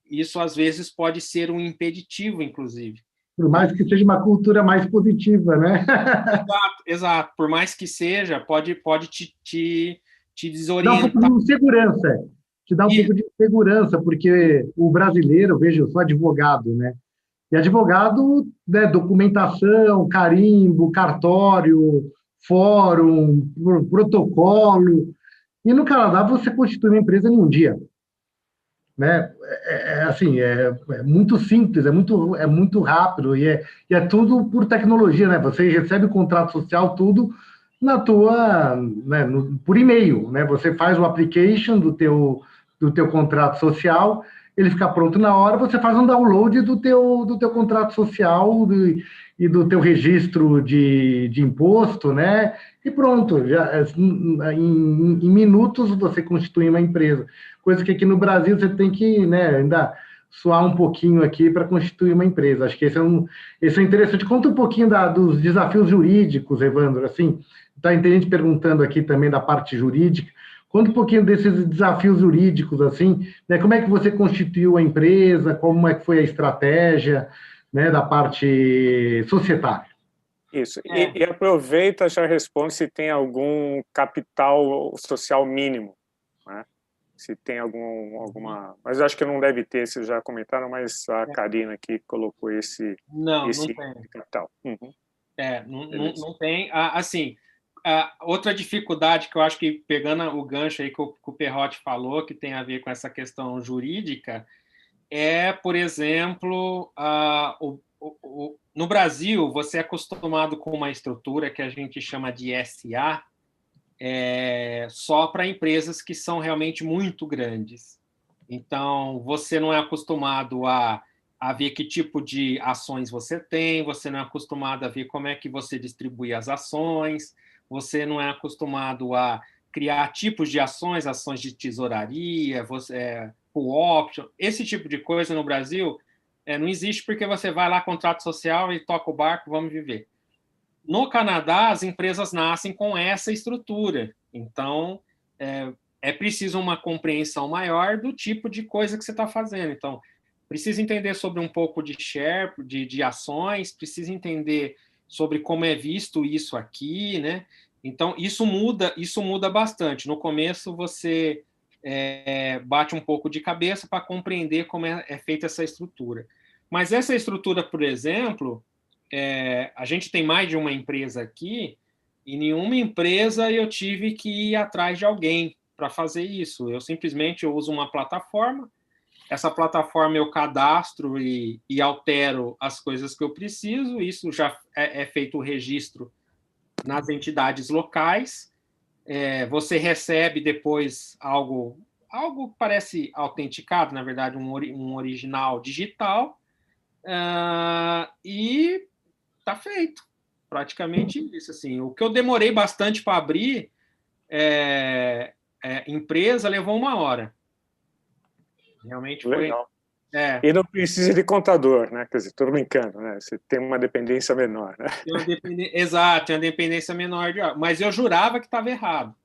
S3: Isso, às vezes, pode ser um impeditivo, inclusive.
S2: Por mais que seja uma cultura mais positiva, né?
S3: Exato, exato. Por mais que seja, pode te
S2: Dá um pouco
S3: desorientar.
S2: de insegurança. Te dá um pouco de insegurança, porque o brasileiro, veja, eu sou advogado, né? E advogado, né, documentação, carimbo, cartório, fórum, protocolo. E no Canadá você constitui uma empresa em um dia, né? Assim, é muito simples, é muito rápido e é tudo por tecnologia, né? Você recebe o contrato social tudo na tua, né, por e-mail, né? Você faz o application do teu contrato social, ele fica pronto na hora, você faz um download do teu contrato social e do teu registro de imposto, né? E pronto, já, em minutos você constitui uma empresa. Coisa que aqui no Brasil você tem que, né, ainda suar um pouquinho aqui para constituir uma empresa. Acho que esse é interessante. Conta um pouquinho dos desafios jurídicos, Evandro. Assim, está gente perguntando aqui também da parte jurídica. Conta um pouquinho desses desafios jurídicos, assim, né? Como é que você constituiu a empresa? Como é que foi a estratégia, né, da parte societária?
S1: Isso. E aproveita, já responde se tem algum capital social mínimo, né? Se tem alguma... Mas eu acho que não deve ter, vocês já comentaram, mas a Karina aqui colocou esse
S3: Não tem.
S1: capital. Uhum.
S3: Não tem. Assim, outra dificuldade que eu acho que, pegando o gancho aí que o Perrotti falou, que tem a ver com essa questão jurídica, por exemplo, no Brasil, você é acostumado com uma estrutura que a gente chama de SA, só para empresas que são realmente muito grandes. Então, você não é acostumado a ver que tipo de ações você tem, você não é acostumado a ver como é que você distribui as ações, você não é acostumado a criar tipos de ações, ações de tesouraria, full option, esse tipo de coisa no Brasil não existe, porque você vai lá, contrato social e toca o barco, vamos viver. No Canadá, as empresas nascem com essa estrutura. Então, é preciso uma compreensão maior do tipo de coisa que você está fazendo. Então, precisa entender sobre um pouco de share, de ações, precisa entender sobre como é visto isso aqui, né? Então, isso muda bastante. No começo, você bate um pouco de cabeça para compreender como é feita essa estrutura. Mas essa estrutura, por exemplo, a gente tem mais de uma empresa aqui, e nenhuma empresa eu tive que ir atrás de alguém para fazer isso. Eu simplesmente uso uma plataforma, essa plataforma eu cadastro e altero as coisas que eu preciso, isso já é feito o registro nas entidades locais, você recebe depois algo que parece autenticado, na verdade, um original digital, e está feito. Praticamente isso. Assim. O que eu demorei bastante para abrir empresa levou 1 hora. Realmente foi.
S1: Legal. E não precisa de contador, né? Quer dizer, estou brincando, né? Você tem uma dependência menor, né?
S3: Exato, tem uma dependência menor mas eu jurava que estava errado.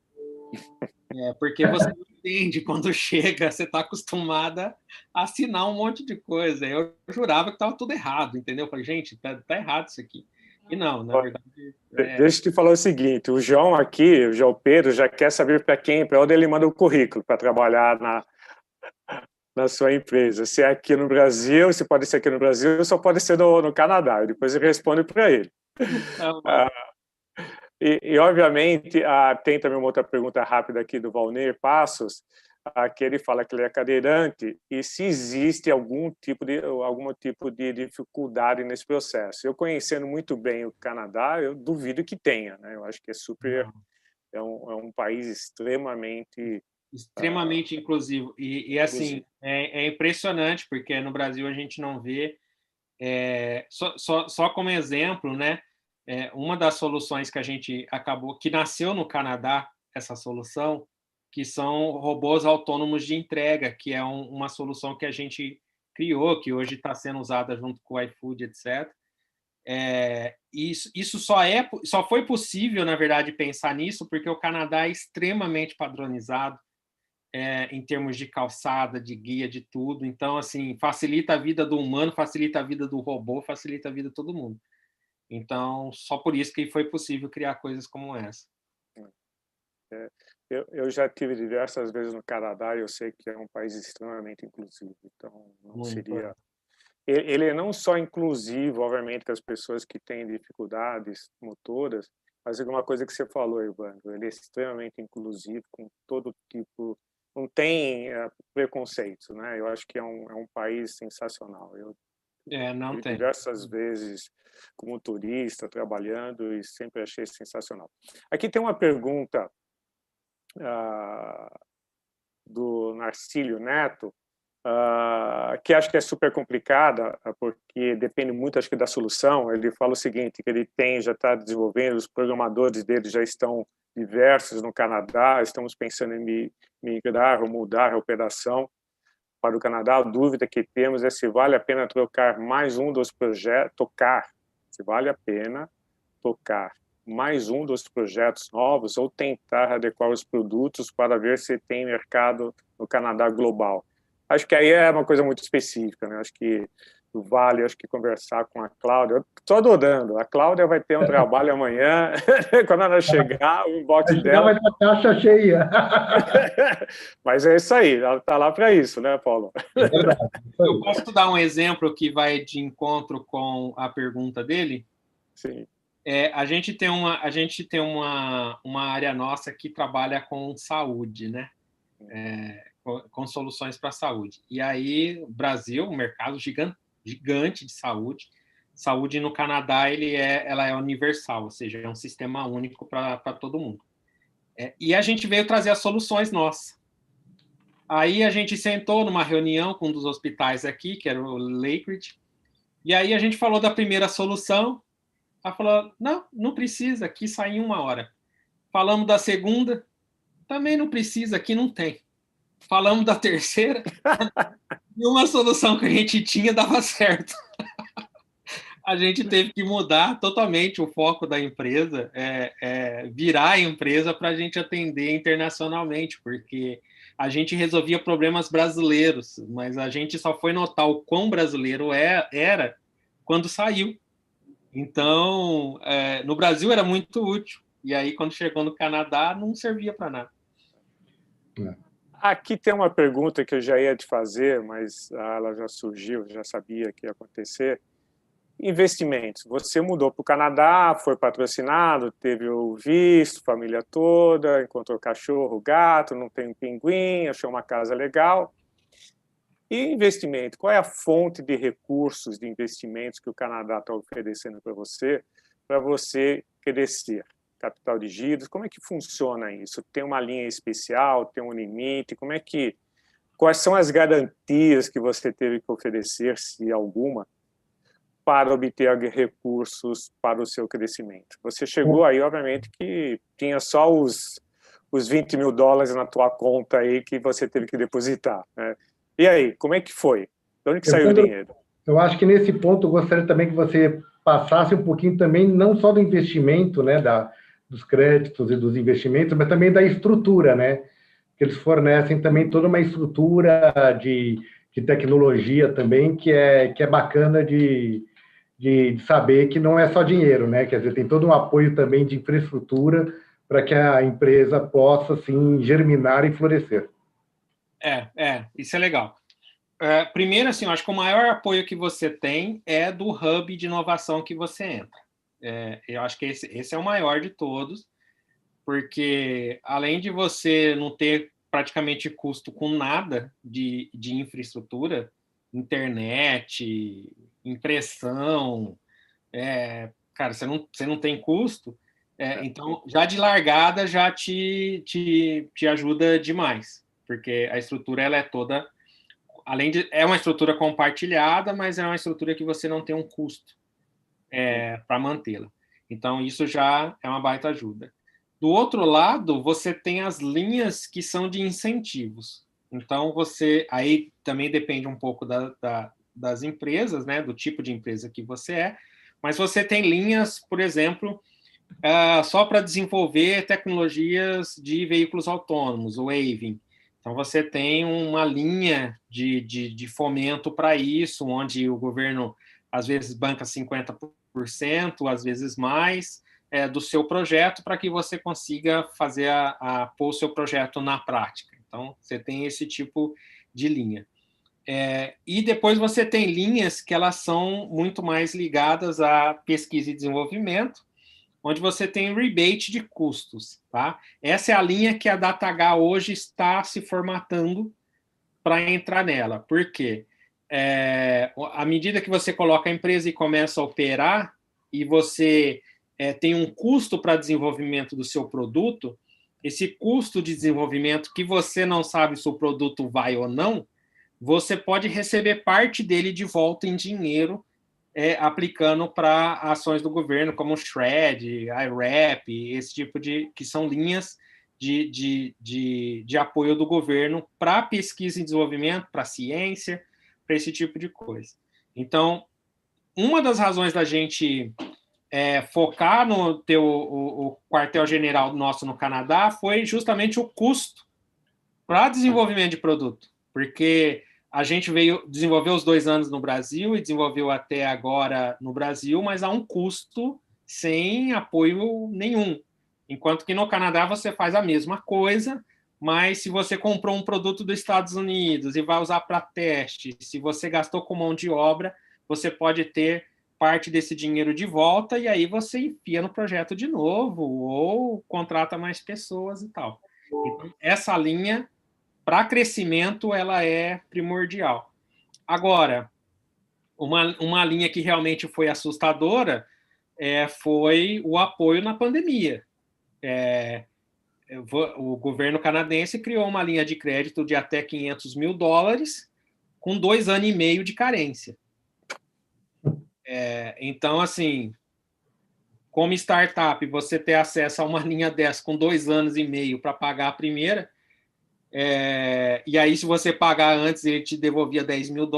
S3: Porque você não entende quando chega, você está acostumada a assinar um monte de coisa. Eu jurava que estava tudo errado, entendeu? Eu falei, gente, tá errado isso aqui. E não, na verdade.
S1: Deixa eu te falar o seguinte: o João aqui, o João Pedro, já quer saber para onde ele manda o currículo para trabalhar na sua empresa. Se é aqui no Brasil, se pode ser aqui no Brasil, só pode ser no Canadá. Depois ele responde para ele. Obviamente, tem também uma outra pergunta rápida aqui do Valnir Passos, que ele fala que ele é cadeirante e se existe algum tipo de dificuldade nesse processo. Eu conhecendo muito bem o Canadá, eu duvido que tenha, né? Eu acho que é super é um país extremamente
S3: inclusivo. E assim, é impressionante, porque no Brasil a gente não vê. Só como exemplo, né? Uma das soluções que a gente acabou, que nasceu no Canadá, essa solução, que são robôs autônomos de entrega, que é uma solução que a gente criou, que hoje está sendo usada junto com o iFood, etc. Isso só foi possível, na verdade, pensar nisso, porque o Canadá é extremamente padronizado em termos de calçada, de guia, de tudo. Então, assim, facilita a vida do humano, facilita a vida do robô, facilita a vida de todo mundo. Então, só por isso que foi possível criar coisas como essa.
S1: Eu já tive diversas vezes no Canadá e eu sei que é um país extremamente inclusivo. Então, não seria... Ele é não só inclusivo, obviamente, com as pessoas que têm dificuldades motoras, mas é uma coisa que você falou, Evandro, ele é extremamente inclusivo com todo tipo, não tem preconceitos, né? Eu acho que é um país sensacional. Eu
S3: não
S1: fui
S3: tem.
S1: diversas vezes como turista, trabalhando, e sempre achei sensacional. Aqui tem uma pergunta do Narcílio Neto, que acho que é super complicada, porque depende muito, acho que, da solução. Ele fala o seguinte, que ele já está desenvolvendo, os programadores dele já estão diversos no Canadá, estamos pensando em migrar ou mudar a operação para o Canadá. A dúvida que temos é se vale a pena trocar mais um dos projetos, se vale a pena tocar mais um dos projetos novos ou tentar adequar os produtos para ver se tem mercado no Canadá global. Acho que aí é uma coisa muito específica, né? Acho que vale, conversar com a Cláudia. Estou adorando. A Cláudia vai ter um trabalho amanhã, quando ela chegar, o inbox dela...
S2: vai ter a caixa cheia.
S1: Mas é isso aí, ela está lá para isso, né, Paulo?
S2: É verdade.
S3: Eu posso dar um exemplo que vai de encontro com a pergunta dele?
S1: Sim.
S3: A gente tem uma área nossa que trabalha com saúde, né? Com soluções para a saúde. E aí, o Brasil, um mercado gigante de saúde. Saúde no Canadá ela é universal, ou seja, é um sistema único para todo mundo. E a gente veio trazer as soluções nossas. Aí a gente sentou numa reunião com um dos hospitais aqui, que era o Lakeridge, e aí a gente falou da primeira solução. Ela falou, não precisa, aqui sai em 1 hora. Falamos da segunda, também não precisa, aqui não tem. Falamos da terceira, e uma solução que a gente tinha dava certo. A gente teve que mudar totalmente o foco da empresa, virar a empresa para a gente atender internacionalmente, porque a gente resolvia problemas brasileiros, mas a gente só foi notar o quão brasileiro era quando saiu. Então, no Brasil era muito útil, e aí quando chegou no Canadá não servia para nada.
S1: Aqui tem uma pergunta que eu já ia te fazer, mas ela já surgiu, já sabia que ia acontecer. Investimentos. Você mudou para o Canadá, foi patrocinado, teve o visto, família toda, encontrou cachorro, gato, não tem um pinguim, achou uma casa legal. E investimento? Qual é a fonte de recursos de investimentos que o Canadá está oferecendo para você crescer? Capital de giros, como é que funciona isso? Tem uma linha especial, tem um limite? Quais são as garantias que você teve que oferecer, se alguma, para obter recursos para o seu crescimento? Você chegou aí, obviamente, que tinha só os $20 mil na tua conta aí que você teve que depositar, né? E aí, como é que foi? De onde que saiu o dinheiro?
S2: Eu acho que nesse ponto eu gostaria também que você passasse um pouquinho também, não só do investimento, né, dos créditos e dos investimentos, mas também da estrutura, né? Que eles fornecem também toda uma estrutura de tecnologia também, que é bacana de saber que não é só dinheiro, né? Quer dizer, tem todo um apoio também de infraestrutura para que a empresa possa, assim, germinar e florescer.
S3: Isso é legal. Primeiro, assim, eu acho que o maior apoio que você tem é do hub de inovação que você entra. Eu acho que esse é o maior de todos, porque além de você não ter praticamente custo com nada de infraestrutura, internet, impressão, cara, você não tem custo, Então, já de largada, já te ajuda demais, porque a estrutura ela é toda, é uma estrutura compartilhada, mas é uma estrutura que você não tem um custo para mantê-la. Então, isso já é uma baita ajuda. Do outro lado, você tem as linhas que são de incentivos. Então, aí também depende um pouco das empresas, né, do tipo de empresa que você é, mas você tem linhas, por exemplo, só para desenvolver tecnologias de veículos autônomos, o Waving. Então, você tem uma linha de fomento para isso, onde o governo, às vezes, banca 50%, às vezes mais, do seu projeto, para que você consiga fazer pôr o seu projeto na prática. Então, você tem esse tipo de linha. E depois você tem linhas que elas são muito mais ligadas à pesquisa e desenvolvimento, onde você tem rebate de custos. Tá? Essa é a linha que a DataH hoje está se formatando para entrar nela. Por quê? À medida que você coloca a empresa e começa a operar, e você tem um custo para desenvolvimento do seu produto, esse custo de desenvolvimento que você não sabe se o produto vai ou não, você pode receber parte dele de volta em dinheiro, aplicando para ações do governo, como o SHRED, IRAP, esse tipo que são linhas de apoio do governo para pesquisa e desenvolvimento, para ciência, para esse tipo de coisa. Então, uma das razões da gente focar no o quartel-general nosso no Canadá foi justamente o custo para desenvolvimento de produto, porque a gente veio desenvolver os 2 anos no Brasil e desenvolveu até agora no Brasil, mas a um custo sem apoio nenhum. Enquanto que no Canadá você faz a mesma coisa, mas se você comprou um produto dos Estados Unidos e vai usar para teste, se você gastou com mão de obra, você pode ter parte desse dinheiro de volta e aí você enfia no projeto de novo ou contrata mais pessoas e tal. Então, essa linha para crescimento ela é primordial. Agora, uma linha que realmente foi assustadora foi o apoio na pandemia. O governo canadense criou uma linha de crédito de até $500 mil com 2 anos e meio de carência. Então, assim, como startup, você ter acesso a uma linha dessa com 2 anos e meio para pagar a primeira, e aí, se você pagar antes, ele te devolvia $10 mil.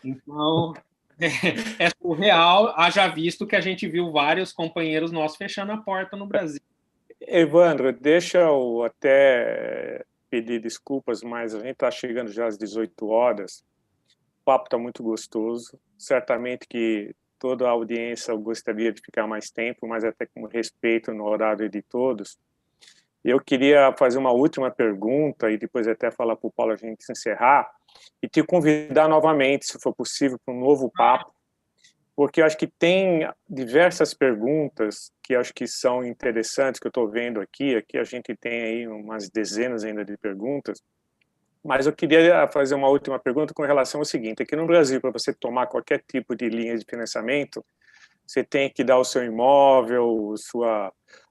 S3: Então, é surreal, haja visto que a gente viu vários companheiros nossos fechando a porta no Brasil.
S1: Evandro, deixa eu até pedir desculpas, mas a gente está chegando já às 18 horas. O papo está muito gostoso. Certamente que toda a audiência gostaria de ficar mais tempo, mas até com respeito no horário de todos. Eu queria fazer uma última pergunta e depois até falar para o Paulo a gente se encerrar e te convidar novamente, se for possível, para um novo papo, porque eu acho que tem diversas perguntas que eu acho que são interessantes, que eu estou vendo aqui a gente tem aí umas dezenas ainda de perguntas, mas eu queria fazer uma última pergunta com relação ao seguinte: aqui no Brasil, para você tomar qualquer tipo de linha de financiamento, você tem que dar o seu imóvel,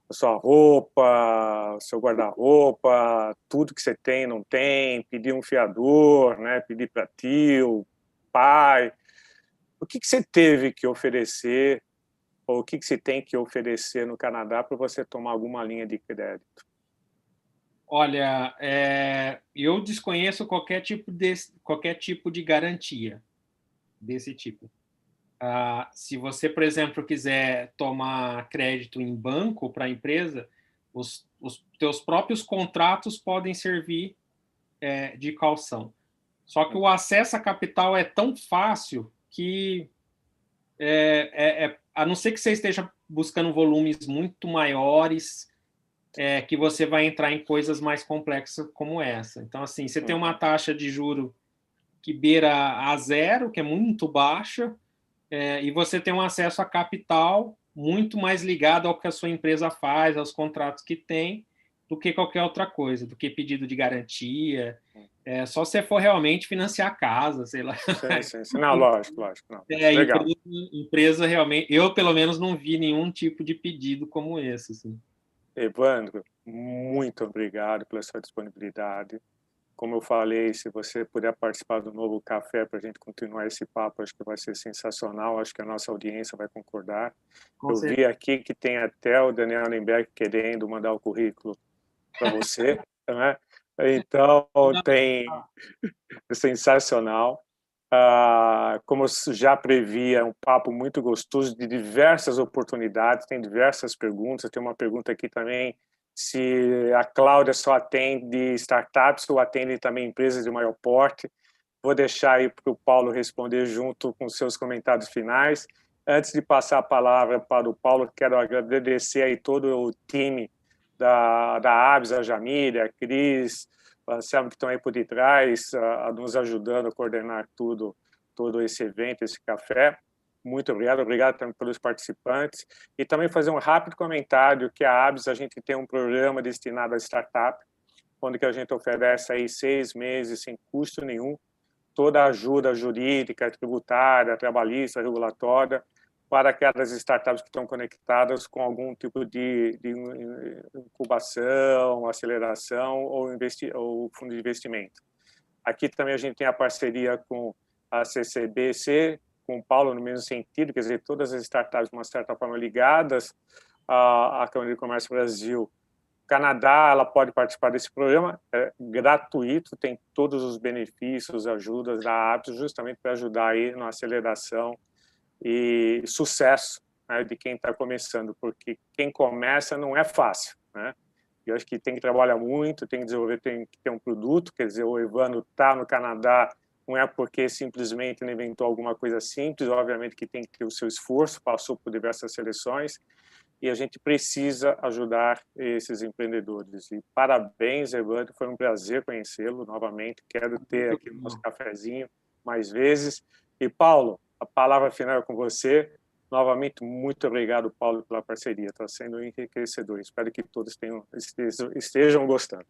S1: a sua roupa, o seu guarda-roupa, tudo que você tem, não tem, pedir um fiador, né? Pedir para tio, pai. O que você teve que oferecer, ou o que você tem que oferecer no Canadá para você tomar alguma linha de crédito?
S3: Olha, eu desconheço qualquer tipo de garantia desse tipo. Se você, por exemplo, quiser tomar crédito em banco para a empresa, os teus próprios contratos podem servir de caução. Só que o acesso a capital é tão fácil que, a não ser que você esteja buscando volumes muito maiores, que você vai entrar em coisas mais complexas como essa. Então, assim, você tem uma taxa de juro que beira a zero, que é muito baixa, e você tem um acesso a capital muito mais ligado ao que a sua empresa faz, aos contratos que tem, do que qualquer outra coisa, do que pedido de garantia. Só se for realmente financiar a casa, sei lá.
S1: Sim. Não, lógico. Não.
S3: Legal. Empresa realmente... Eu, pelo menos, não vi nenhum tipo de pedido como esse. Assim.
S1: Evandro, muito obrigado pela sua disponibilidade. Como eu falei, se você puder participar do Novo Café para a gente continuar esse papo, acho que vai ser sensacional, acho que a nossa audiência vai concordar. Eu vi aqui que tem até o Daniel Lemberg querendo mandar o currículo para você, né? Então, tem sensacional. Como eu já previa, é um papo muito gostoso, de diversas oportunidades, tem diversas perguntas, tem uma pergunta aqui também, se a Cláudia só atende startups ou atende também empresas de maior porte. Vou deixar aí para o Paulo responder junto com seus comentários finais. Antes de passar a palavra para o Paulo, quero agradecer aí todo o time da ABS, a Jamília, a Cris, o Anselmo, que estão aí por detrás, nos ajudando a coordenar todo esse evento, esse café. Muito obrigado também pelos participantes. E também fazer um rápido comentário que a ABS, a gente tem um programa destinado a startup, onde que a gente oferece aí 6 meses sem custo nenhum, toda a ajuda jurídica, tributária, trabalhista, regulatória, para aquelas startups que estão conectadas com algum tipo de incubação, aceleração ou fundo de investimento. Aqui também a gente tem a parceria com a CCBC, com o Paulo no mesmo sentido, quer dizer, todas as startups, de uma certa forma, ligadas à Câmara de Comércio Brasil. Canadá, ela pode participar desse programa, é gratuito, tem todos os benefícios, ajudas da ABS, justamente para ajudar aí na aceleração e sucesso, né, de quem está começando, porque quem começa não é fácil, né? Eu acho que tem que trabalhar muito, tem que desenvolver, tem que ter um produto, quer dizer, o Evandro está no Canadá, não é porque simplesmente ele inventou alguma coisa simples, obviamente que tem que ter o seu esforço, passou por diversas seleções, e a gente precisa ajudar esses empreendedores. E parabéns, Evandro, foi um prazer conhecê-lo novamente, quero ter aqui no nosso cafezinho mais vezes. E, Paulo, a palavra final é com você. Novamente, muito obrigado, Paulo, pela parceria, está sendo enriquecedor. Espero que todos estejam gostando.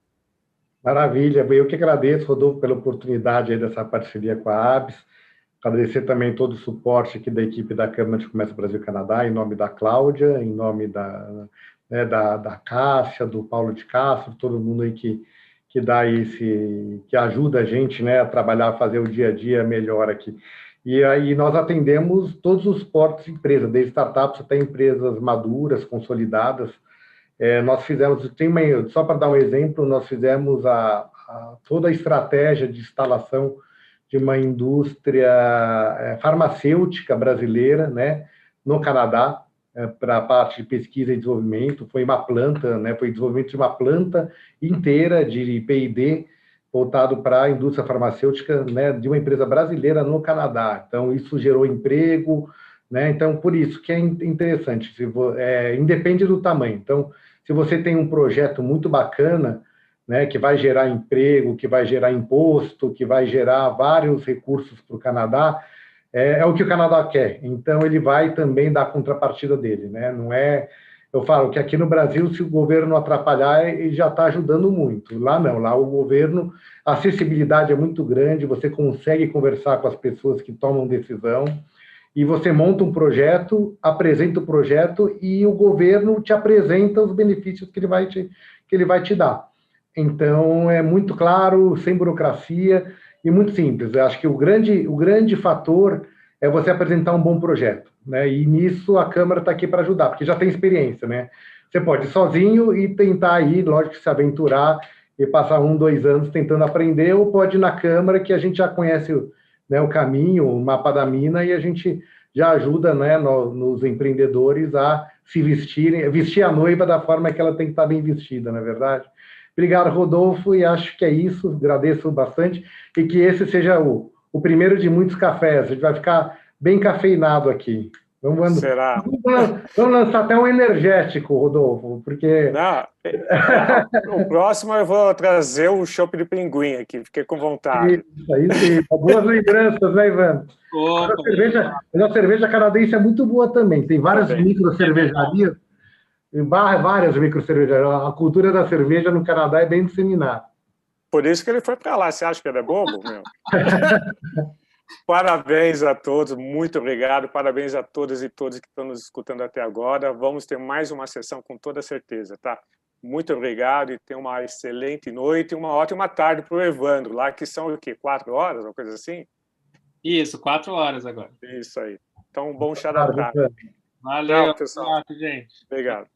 S2: Maravilha, eu que agradeço, Rodolfo, pela oportunidade aí dessa parceria com a ABS, agradecer também todo o suporte aqui da equipe da Câmara de Comércio Brasil-Canadá, em nome da Cláudia, em nome da Cássia, do Paulo de Castro, todo mundo aí que dá que ajuda a gente, né, a trabalhar, a fazer o dia a dia melhor aqui. E aí nós atendemos todos os portos de empresas, desde startups até empresas maduras, consolidadas. Nós fizemos, só para dar um exemplo, nós fizemos toda a estratégia de instalação de uma indústria farmacêutica brasileira, né, no Canadá, para a parte de pesquisa e desenvolvimento. Foi uma planta, né, foi desenvolvimento de uma planta inteira de P&D voltado para a indústria farmacêutica, né, de uma empresa brasileira no Canadá. Então, isso gerou emprego, né? Então, por isso que é interessante, independe do tamanho. Então, se você tem um projeto muito bacana, né, que vai gerar emprego, que vai gerar imposto, que vai gerar vários recursos para o Canadá, é o que o Canadá quer. Então, ele vai também dar a contrapartida dele, né? Não é... Eu falo que aqui no Brasil, se o governo atrapalhar, ele já está ajudando muito. Lá não, lá o governo, a acessibilidade é muito grande, você consegue conversar com as pessoas que tomam decisão, e você monta um projeto, apresenta o projeto e o governo te apresenta os benefícios que ele vai te dar. Então, é muito claro, sem burocracia e muito simples. Eu acho que o grande fator é você apresentar um bom projeto, né? E nisso a Câmara está aqui para ajudar, porque já tem experiência, né? Você pode ir sozinho e tentar ir, lógico, se aventurar e passar 1, 2 anos tentando aprender, ou pode ir na Câmara, que a gente já conhece o caminho, o mapa da mina, e a gente já ajuda, né, nos empreendedores a se vestir a noiva da forma que ela tem que estar bem vestida, não é verdade? Obrigado, Rodolfo, e acho que é isso, agradeço bastante, e que esse seja o primeiro de muitos cafés, a gente vai ficar bem cafeinado aqui.
S1: Será?
S2: Vamos lançar até um energético, Rodolfo, porque...
S1: Não, o próximo eu vou trazer o chopp de pinguim aqui, fiquei com vontade.
S2: Isso, aí sim, boas lembranças, né, Ivan? A cerveja canadense é muito boa também, tem várias micro-cervejarias, várias micro-cervejarias, a cultura da cerveja no Canadá é bem disseminada.
S1: Por isso que ele foi para lá. Você acha que ele é bobo, meu? Parabéns a todos, muito obrigado. Parabéns a todas e todos que estão nos escutando até agora. Vamos ter mais uma sessão com toda certeza, tá? Muito obrigado e tenha uma excelente noite e uma ótima tarde para o Evandro, lá que são o quê? 4 horas, uma coisa assim?
S3: Isso, 4 horas agora.
S1: Isso aí. Então, bom chá da tarde.
S3: Valeu,
S1: Tchau, pessoal.
S3: gente.
S1: Obrigado.